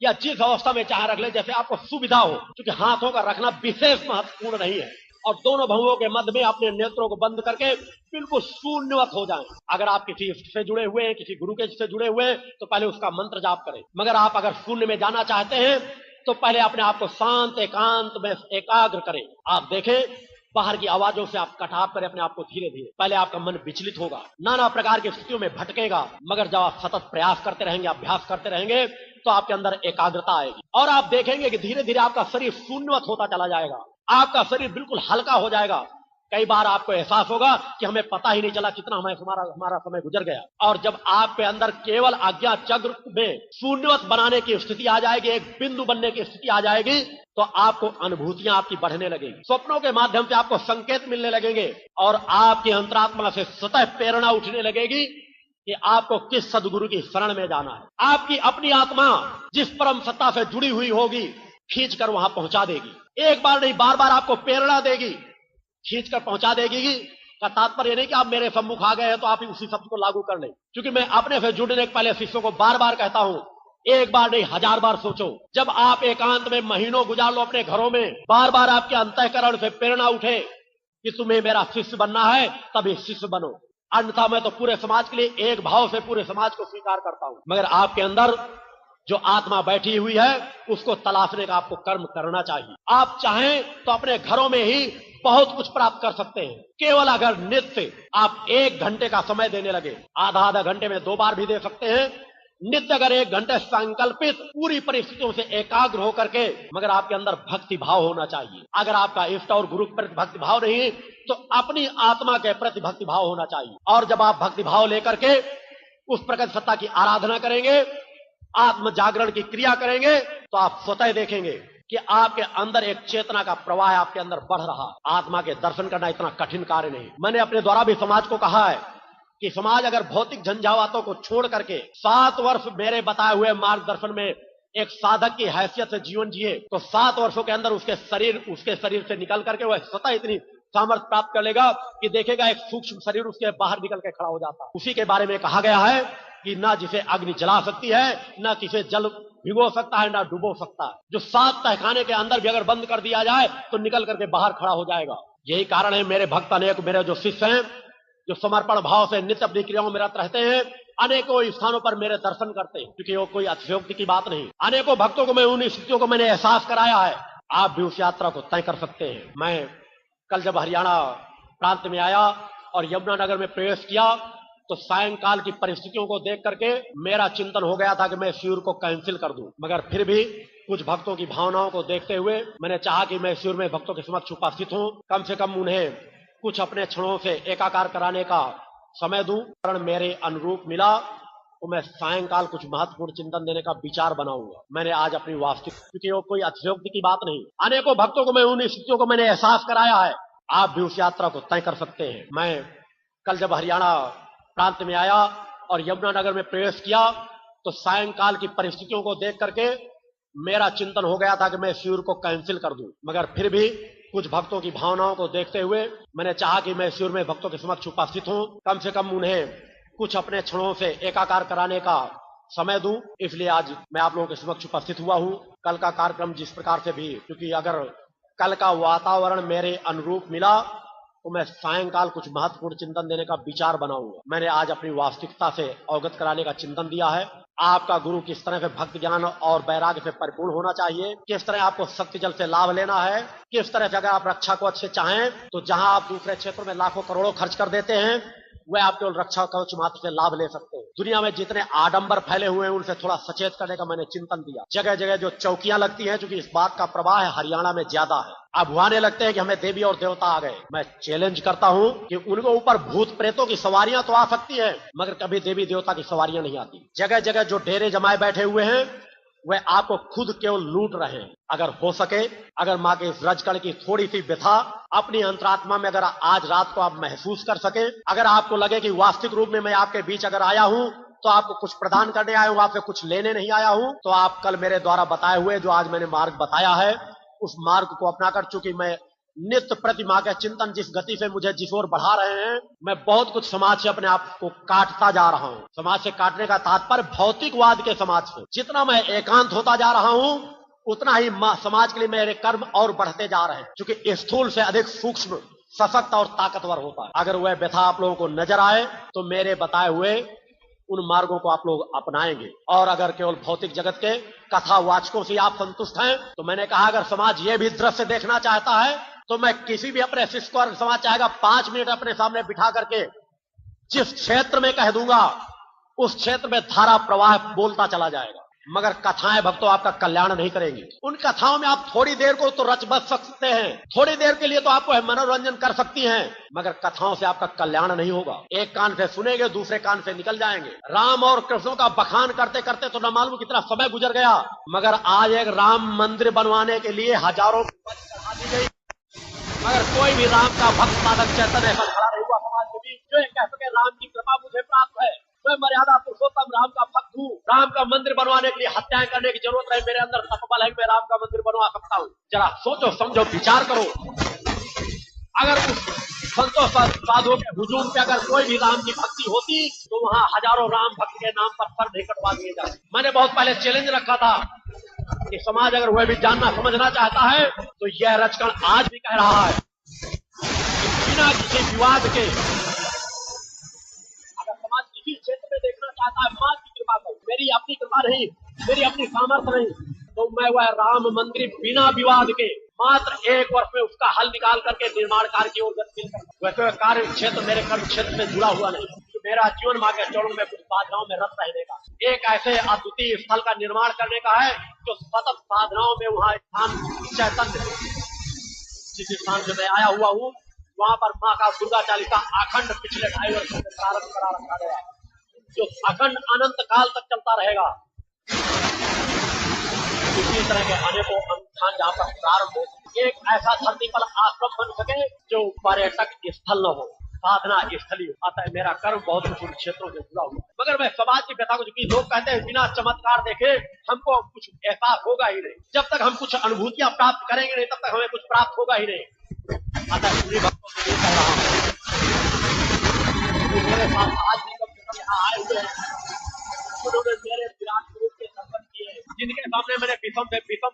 या जिस अवस्था में चाहे रख लें जैसे आपको सुविधा हो, क्योंकि हाथों का रखना विशेष महत्वपूर्ण नहीं है। और दोनों भुवों के मध्य में अपने नेत्रों को बंद करके बिल्कुल शून्यवत हो जाएं। अगर आप किसी इष्ट से जुड़े हुए हैं, किसी गुरु के से जुड़े हुए हैं, तो पहले उसका मंत्र जाप करें। मगर आप अगर शून्य में जाना चाहते हैं तो पहले अपने आप को शांत एकांत में एकाग्र करें। आप देखें, बाहर की आवाजों से आप कटाव करें अपने आप को धीरे धीरे। पहले आपका मन विचलित होगा, नाना प्रकार की स्थितियों में भटकेगा, मगर जब आप सतत प्रयास करते रहेंगे, अभ्यास करते रहेंगे, तो आपके अंदर एकाग्रता आएगी और आप देखेंगे कि धीरे धीरे आपका शरीर शून्यवत होता चला जाएगा, आपका शरीर बिल्कुल हल्का हो जाएगा। कई बार आपको एहसास होगा कि हमें पता ही नहीं चला कितना हमारा समय गुजर गया। और जब आपके अंदर केवल आज्ञा चक्र में शून्यवत बनाने की स्थिति आ जाएगी, एक बिंदु बनने की स्थिति आ जाएगी, तो आपको अनुभूतियां आपकी बढ़ने लगेंगी, स्वप्नों के माध्यम से आपको संकेत मिलने लगेंगे और आपकी अंतरात्मा से स्वतः प्रेरणा उठने लगेगी कि आपको किस सदगुरु की शरण में जाना है। आपकी अपनी आत्मा जिस परम सत्ता से जुड़ी हुई होगी, खींच कर वहां पहुंचा देगी। एक बार नहीं, बार बार आपको प्रेरणा देगी, खींच कर पहुंचा देगी। का तात्पर्य नहीं कि आप मेरे सम्मुख आ गए हैं तो आप उसी शब्द को लागू कर लें, क्योंकि मैं अपने से जुड़ने के पहले शिष्यों को बार बार कहता हूं, एक बार नहीं 1000 बार सोचो। जब आप एकांत में महीनों गुजार लो अपने घरों में, बार बार आपके अंतःकरण से प्रेरणा उठे कि तुम्हें मेरा शिष्य बनना है, तभी शिष्य बनो, अन्यथा मैं तो पूरे समाज के लिए एक भाव से पूरे समाज को स्वीकार करता हूं। मगर आपके अंदर जो आत्मा बैठी हुई है, उसको तलाशने का आपको कर्म करना चाहिए। आप चाहें तो अपने घरों में ही बहुत कुछ प्राप्त कर सकते हैं, केवल अगर नित्य आप 1 घंटे का समय देने लगे। आधा घंटे में 2 बार भी दे सकते हैं। नित्य अगर 1 घंटे संकल्पित पूरी परिस्थितियों से एकाग्र होकर के, मगर आपके अंदर भक्ति भाव होना चाहिए। अगर आपका इष्ट और गुरु के प्रति भक्ति भाव नहीं, तो अपनी आत्मा के प्रति भक्ति भाव होना चाहिए। और जब आप भक्ति भाव लेकर के उस प्रकट सत्ता की आराधना करेंगे, आत्म जागरण की क्रिया करेंगे, तो आप स्वतः देखेंगे कि आपके अंदर एक चेतना का प्रवाह आपके अंदर बढ़ रहा। आत्मा के दर्शन करना इतना कठिन कार्य नहीं। मैंने अपने द्वारा भी समाज को कहा है कि समाज अगर भौतिक झंझावातों को छोड़ करके 7 वर्ष मेरे बताए हुए मार्गदर्शन में एक साधक की हैसियत से जीवन जिए, तो 7 वर्षों के अंदर उसके शरीर से निकल करके वह स्वतः इतनी सामर्थ्य प्राप्त कर लेगा कि देखेगा एक सूक्ष्म शरीर उसके बाहर निकल के खड़ा हो जाता। उसी के बारे में कहा गया है कि ना जिसे अग्नि जला सकती है, ना किसे जल भिगो सकता है, ना डुबो सकता है। जो 7 तहखाने के अंदर भी अगर बंद कर दिया जाए तो निकल करके बाहर खड़ा हो जाएगा। यही कारण है मेरे भक्त अनेक, मेरे जो शिष्य हैं, जो समर्पण भाव से नित्य अपनी क्रियाओं में रत रहते हैं, अनेकों स्थानों पर मेरे दर्शन करते हैं, क्योंकि वो कोई अतिशयोक्ति की बात नहीं। अनेकों भक्तों को मैं उन स्थितियों को मैंने एहसास कराया है। आप भी उस यात्रा को तय कर सकते हैं। मैं कल जब हरियाणा प्रांत में आया और यमुनानगर में प्रवेश किया, तो सायंकाल की परिस्थितियों को देख करके मेरा चिंतन हो गया था कि मैं शिविर को कैंसिल कर दूं। मगर फिर भी कुछ भक्तों की भावनाओं को देखते हुए मैंने चाहा कि मैं शिविर में भक्तों के समक्ष उपस्थित हूं, कम से कम उन्हें कुछ अपने क्षणों से एकाकार कराने का समय दूं। कारण मेरे अनुरूप मिला तो मैं सायंकाल कुछ महत्वपूर्ण चिंतन देने का विचार बनाऊंगा। मैंने आज अपनी वास्तविक, क्योंकि वो कोई अतिशयोक्ति की बात नहीं, अनेकों भक्तों को मैं उन स्थितियों को मैंने एहसास कराया है। आप भी उस यात्रा को तय कर सकते हैं। मैं कल जब हरियाणा प्रांत में आया और यमुनानगर में प्रवेश किया, तो सायंकाल की परिस्थितियों को देख करके मेरा चिंतन हो गया था कि मैं शिविर को कैंसिल कर दूं। मगर फिर भी कुछ भक्तों की भावनाओं को देखते हुए मैंने चाहा कि मैं शिविर में भक्तों के समक्ष उपस्थित हूं, कम से कम उन्हें कुछ अपने क्षणों से एकाकार कराने का समय दूं, इसलिए आज मैं आप लोगों के समक्ष उपस्थित हुआ हूं। कल का कार्यक्रम जिस प्रकार से भी, क्योंकि अगर कल का वातावरण मेरे अनुरूप मिला तो मैं सायंकाल कुछ महत्वपूर्ण चिंतन देने का विचार बनाऊंगा। मैंने आज अपनी वास्तविकता से अवगत कराने का चिंतन दिया है। आपका गुरु किस तरह से भक्त ज्ञान और वैराग्य से परिपूर्ण होना चाहिए, किस तरह आपको शक्ति जल से लाभ लेना है, किस तरह से अगर आप रक्षा को अच्छे चाहें तो जहां आप दूसरे क्षेत्र में लाखों करोड़ों खर्च कर देते हैं, वह आप केवल रक्षा कवच मात्र से लाभ ले सकते हैं। दुनिया में जितने आडंबर फैले हुए हैं उनसे थोड़ा सचेत करने का मैंने चिंतन दिया। जगह जगह जो चौकियां लगती हैं, क्योंकि इस बात का प्रवाह है हरियाणा में ज्यादा है, अब हुआने लगते हैं कि हमें देवी और देवता आ गए। मैं चैलेंज करता हूं कि उनके ऊपर भूत प्रेतों की सवारियां तो आ सकती है, मगर कभी देवी देवता की सवारियां नहीं आती। जगह जगह जो डेरे जमाए बैठे हुए हैं वह आपको खुद केवल लूट रहे हैं। अगर हो सके, अगर माँ के इस रजकण की थोड़ी सी व्यथा अपनी अंतरात्मा में अगर आज रात को आप महसूस कर सके, अगर आपको लगे कि वास्तविक रूप में मैं आपके बीच अगर आया हूं तो आपको कुछ प्रदान करने आया हूं, आपसे कुछ लेने नहीं आया हूं, तो आप कल मेरे द्वारा बताए हुए जो आज मैंने मार्ग बताया है उस मार्ग को अपनाकर, चूंकि मैं नित्य प्रति माँ के चिंतन जिस गति से मुझे जिस ओर बढ़ा रहे हैं, मैं बहुत कुछ समाज से अपने आप को काटता जा रहा हूं। समाज से काटने का तात्पर्य भौतिकवाद के समाज से। जितना मैं एकांत होता जा रहा हूं उतना ही समाज के लिए मेरे कर्म और बढ़ते जा रहे हैं, क्योंकि स्थूल से अधिक सूक्ष्म, सशक्त और ताकतवर होता है। अगर वह व्यथा आप लोगों को नजर आए तो मेरे बताए हुए उन मार्गों को आप लोग अपनाएंगे। और अगर केवल भौतिक जगत के कथावाचकों से आप संतुष्ट हैं तो मैंने कहा अगर समाज ये भी दृश्य देखना चाहता है तो मैं किसी भी अपने शिष्य को, समाज चाहेगा 5 मिनट अपने सामने बिठा करके जिस क्षेत्र में कह दूंगा उस क्षेत्र में धारा प्रवाह बोलता चला जाएगा। मगर कथाएं भक्तों आपका कल्याण नहीं करेंगी। उन कथाओं में आप थोड़ी देर को तो रच बच सकते हैं, थोड़ी देर के लिए तो आपको मनोरंजन कर सकती हैं, मगर कथाओं से आपका कल्याण नहीं होगा। एक कान से सुनेंगे, दूसरे कान से निकल जाएंगे। राम और कृष्णों का बखान करते करते तो न मालूम कितना समय गुजर गया, मगर आज एक राम मंदिर बनवाने के लिए हजारों चढ़ा दी गई, मगर कोई भी राम का भक्त साधक चैतन्य ऐसा खड़ा नहीं हुआ समाज के बीच जो कह सके राम की कृपा मुझे प्राप्त है, मैं मर्यादा पुरुषोत्तम राम का भक्त हूँ। राम का मंदिर बनवाने के लिए हत्याएं करने की जरूरत है, मेरे अंदर तपबल है कि मैं राम का मंदिर बनवा सकता हूँ। जरा सोचो समझो विचार करो। अगर उस संतोष साधुओं के हुजूम पे अगर कोई भी राम की भक्ति होती तो वहां हजारों राम भक्त के नाम पर सर नहीं कटवा दिए जाते। मैंने बहुत पहले चैलेंज रखा था कि समाज अगर वह भी जानना समझना चाहता है तो यह रचकण आज भी कह रहा है कि बिना किसी विवाद के अगर समाज किसी क्षेत्र में देखना चाहता है मां की कृपा को, मेरी अपनी कृपा नहीं, मेरी अपनी सामर्थ्य नहीं, तो मैं वह राम मंदिर बिना विवाद के मात्र 1 वर्ष में उसका हल निकाल करके निर्माण कार्य की ओर गति करता। वैसे कार्य क्षेत्र मेरे कर्म क्षेत्र में जुड़ा हुआ नहीं, तो मेरा जीवन मां के चरणों में कुछ साधनाओं में रत रहने का, एक ऐसे अद्वितीय स्थल का निर्माण करने का है जो सतत साधनाओं में वहां स्थान चैतन्य, जिस स्थान से मैं आया हुआ हूँ वहां पर माँ का दुर्गा चालीसा अखंड पिछले 2.5 वर्षों से प्रारंभ करा रखा गया, जो अखंड अनंत काल तक चलता रहेगा। इसी तरह के अनेकों अनुष्ठान जहाँ पर प्रारंभ हो, एक ऐसा धरती पर आश्रम बन सके जो पर्यटक स्थल न हो, साधना स्थली हो। अतः मेरा कर्म बहुत कुछ क्षेत्रों से जुड़ा हुआ, मगर मैं समाज की व्यथा को, जो लोग कहते हैं बिना चमत्कार देखे हमको कुछ एहसास होगा ही नहीं, जब तक हम कुछ अनुभूतियां प्राप्त करेंगे नहीं तब तक हमें कुछ प्राप्त होगा ही नहीं। अतः पूरी भक्तों से ये कह रहा हूं, मेरे साथ आज भी कम से कम यहाँ आए हुए हैं, उन्होंने मेरे विराट स्वरूप के दर्शन किए, जिनके सामने मैंने विषम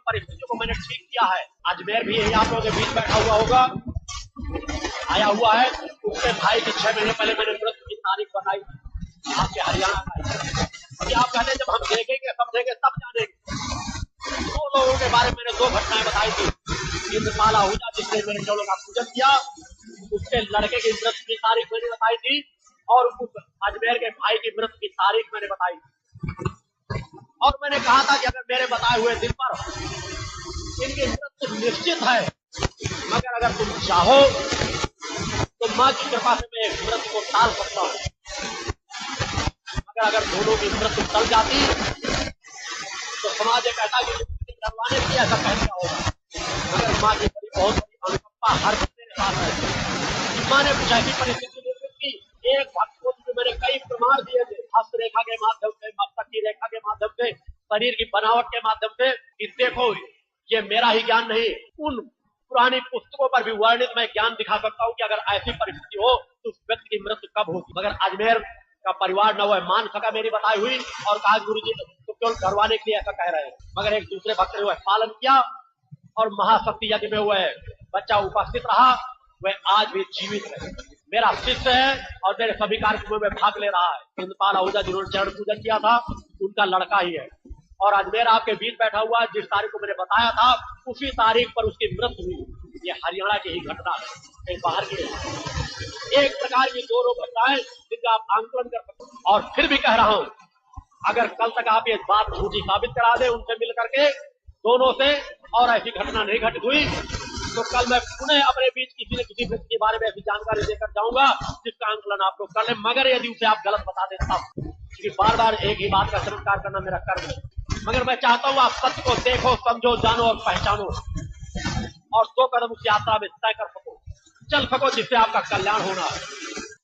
परिस्थितियों को मैंने ठीक किया है। अजमेर भी यही आप लोगों के बीच बैठा हुआ होगा, आया हुआ है, उसके भाई की 6 महीने पहले मैंने मृत्यु की तारीख बताई थी, आपके हरियाणा का। अभी आप कहते हैं जब हम देखेंगे समझेंगे तब जानेंगे। 2 लोगों के बारे में मैंने 2 घटनाएं बताई थी। इंद्रपाल आहूजा जिसने मेरे चरणों का पूजन किया, उसके लड़के की मृत्यु की तारीख मैंने बताई थी, और उस अजमेर के भाई की मृत्यु की तारीख मैंने बताई थी। और मैंने कहा था कि अगर मेरे बताए हुए दिन पर इनकी मृत्यु निश्चित है, मगर अगर तुम चाहो तो माँ की कृपा से मैं मृत्यु को टाल सकता हूँ। मगर अगर दोनों की मृत्यु टल जाती तो समाज ये कहता कि करवाने के लिए ऐसा कह दिया होगा, मगर माँ की बहुत बड़ी अनुकंपा हर मेरे साथ है। माँ ने कुछ ऐसी परिस्थिति निर्मित की, एक भक्त को जो मैंने कई प्रमाण दिए थे, हस्तरेखा के माध्यम से, मस्तक की रेखा के माध्यम से, शरीर की बनावट के माध्यम से, कि देखो ये मेरा ही ज्ञान नहीं, उन पुरानी पुस्तकों पर भी वर्णित मैं ज्ञान दिखा सकता हूँ कि अगर ऐसी परिस्थिति हो तो उस व्यक्ति की मृत्यु कब होगी। मगर अजमेर का परिवार न वह मान सका मेरी बताई हुई, और कहा गुरुजी तो केवल करवाने के लिए ऐसा कह रहे हैं। मगर एक दूसरे भक्त ने वह पालन किया और महाशक्ति यज्ञ में वह बच्चा उपस्थित रहा, वह आज भी जीवित है, मेरा शिष्य है और मेरे सभी कार्यक्रमों में भाग ले रहा है। इंद्रपाल आहूजा जिन्होंने चरण पूजन किया था उनका लड़का ही है, और अजमेर आपके बीच बैठा हुआ है। जिस तारीख को मैंने बताया था उसी तारीख पर उसकी मृत्यु हुई। ये हरियाणा की ही घटना है, कहीं बाहर की नहीं। एक प्रकार की दो लोग घटनाएं जिनका आप आंकलन कर सकते हैं। और फिर भी कह रहा हूं, अगर कल तक आप ये बात झूठी साबित करा दें उनसे मिल करके दोनों से, और ऐसी घटना नहीं घटित हुई, तो कल मैं पुनः अपने बीच किसी न किसी व्यक्ति के बारे में ऐसी जानकारी देकर जाऊंगा जिसका आंकलन आप लोग कर लें। मगर यदि उसे आप गलत बता दें तब, क्योंकि बार बार एक ही बात का चमत्कार करना मेरा कर्म है। मगर मैं चाहता हूं आप सत्य को देखो, समझो, जानो और पहचानो, और 2 कदम उस यात्रा में तय कर सको, चल सको, जिससे आपका कल्याण होना है।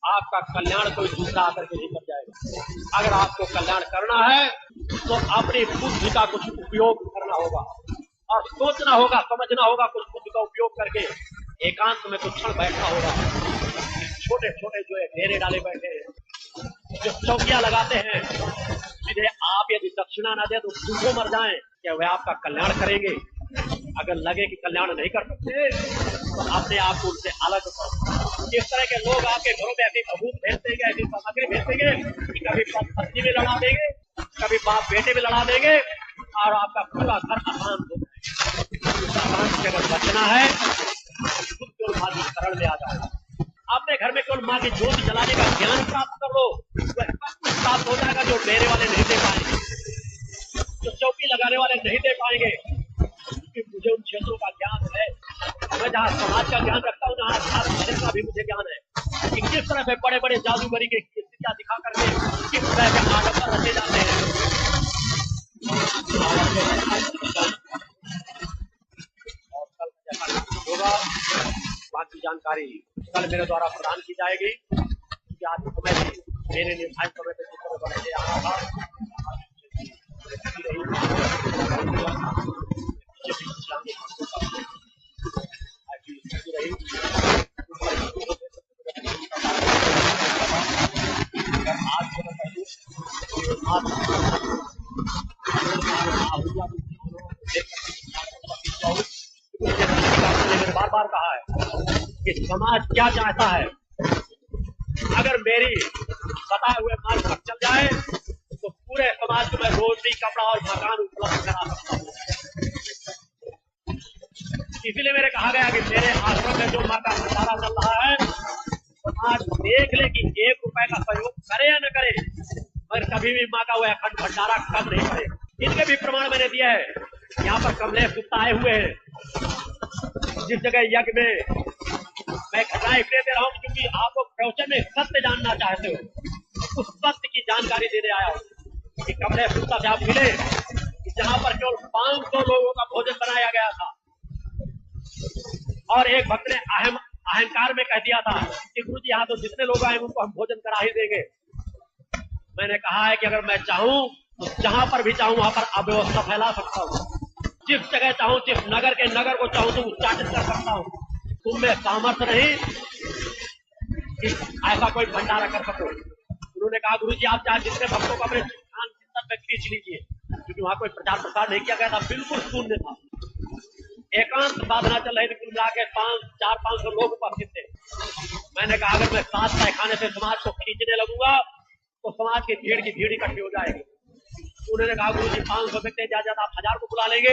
आपका कल्याण कोई दूसरा आकर के नहीं कर जाएगा। अगर आपको कल्याण करना है तो अपनी बुद्धि का कुछ उपयोग करना होगा और सोचना होगा, समझना होगा, कुछ बुद्धि का उपयोग करके एकांत में कुछ क्षण बैठना होगा। छोटे छोटे जो है घेरे डाले बैठे हैं, जो चौकियां लगाते हैं, सीधे आप यदि दक्षिणा न दे तो भूखों मर जाएं, क्या वह आपका कल्याण करेंगे? अगर लगे कि कल्याण नहीं कर सकते तो अपने आप को उनसे अलग करो। इस तरह के लोग आपके घरों में ऐसी सबूत भेज देंगे, ऐसी सामग्री भेज देंगे कि कभी पत्नी में लड़ा देंगे, कभी बाप बेटे में लड़ा देंगे, और आपका पूरा घर अशांत हो जाएगा। अशांत से अगर बचना है तो केवल माँ की शरण में आ जाओ। अपने घर में केवल माँ की ज्योति जलाने का ज्ञान प्राप्त कर लो, वह सब कुछ प्राप्त हो जाएगा जो डेरे वाले नहीं दे पाएंगे, जो चौकी लगाने वाले नहीं दे पाएंगे। क्योंकि मुझे उन क्षेत्रों का ज्ञान है, मैं जहाँ समाज का ज्ञान रखता हूँ, जहाँ धर्म का भी मुझे ज्ञान है कि किस तरह से बड़े बड़े जादूगरी की स्थितियां दिखा करके किस तरह के आडंबर रचे जाते हैं। और कल जैसा होगा बाकी जानकारी कल मेरे द्वारा प्रदान की जाएगी, क्योंकि आज समय भी मेरे निर्धारित समय पे जिस तरह बने आना था बार बार कहा है कि समाज क्या चाहता है। अगर मेरी बताए हुए मार्ग पर चल जाए तो पूरे समाज को मैं रोटी, कपड़ा और मकान उपलब्ध करा सकता हूँ। इसीलिए मेरे कहा गया कि मेरे आश्रम में जो माँ का भंडारा चल रहा है, समाज देख ले कि 1 रुपए का सहयोग करे या न करे, मगर कभी भी माँ का वह अखंड भंडारा कम नहीं करे। इनके भी प्रमाण मैंने दिया है। यहाँ पर कमलेश गुप्ता आए हुए हैं, जिस जगह यज्ञ में मैं घटनाएं इसलिए दे रहा हूँ क्योंकि आप लोग प्रवचन में सत्य जानना चाहते हो, उस सत्य की जानकारी देने आया हूँ कि कमलेश गुप्ता से आप मिले, जहाँ पर केवल 500 लोगों का भोजन बनाया गया था, और एक भक्त ने अहंकार में कह दिया था कि गुरुजी यहाँ तो जितने लोग आए उनको हम भोजन करा ही देंगे। मैंने कहा है कि अगर मैं चाहूँ तो जहां पर भी चाहूँ वहां पर अव्यवस्था फैला सकता हूँ, जिस जगह चाहूँ, जिस नगर के नगर को चाहूँ तो उच्चाटित कर सकता हूँ। तुम में सामर्थ्य नहीं कि ऐसा कोई भंडारा कर सको। उन्होंने कहा गुरुजी आप चाहे जितने भक्तों को अपने चिंतन में खींच लीजिए, क्योंकि वहां कोई प्रचार प्रसार नहीं किया गया था, बिल्कुल शून्य था, एकांत साधना चल रही थी। कुल मिला के 400-500 लोग उपस्थित थे। मैंने कहा अगर मैं 7 तहखाने से समाज को खींचने लगूंगा तो समाज की भीड़ इकट्ठी हो जाएगी। उन्होंने कहा गुरुजी 500 व्यक्ति ज्यादा आप 1000 को बुला लेंगे।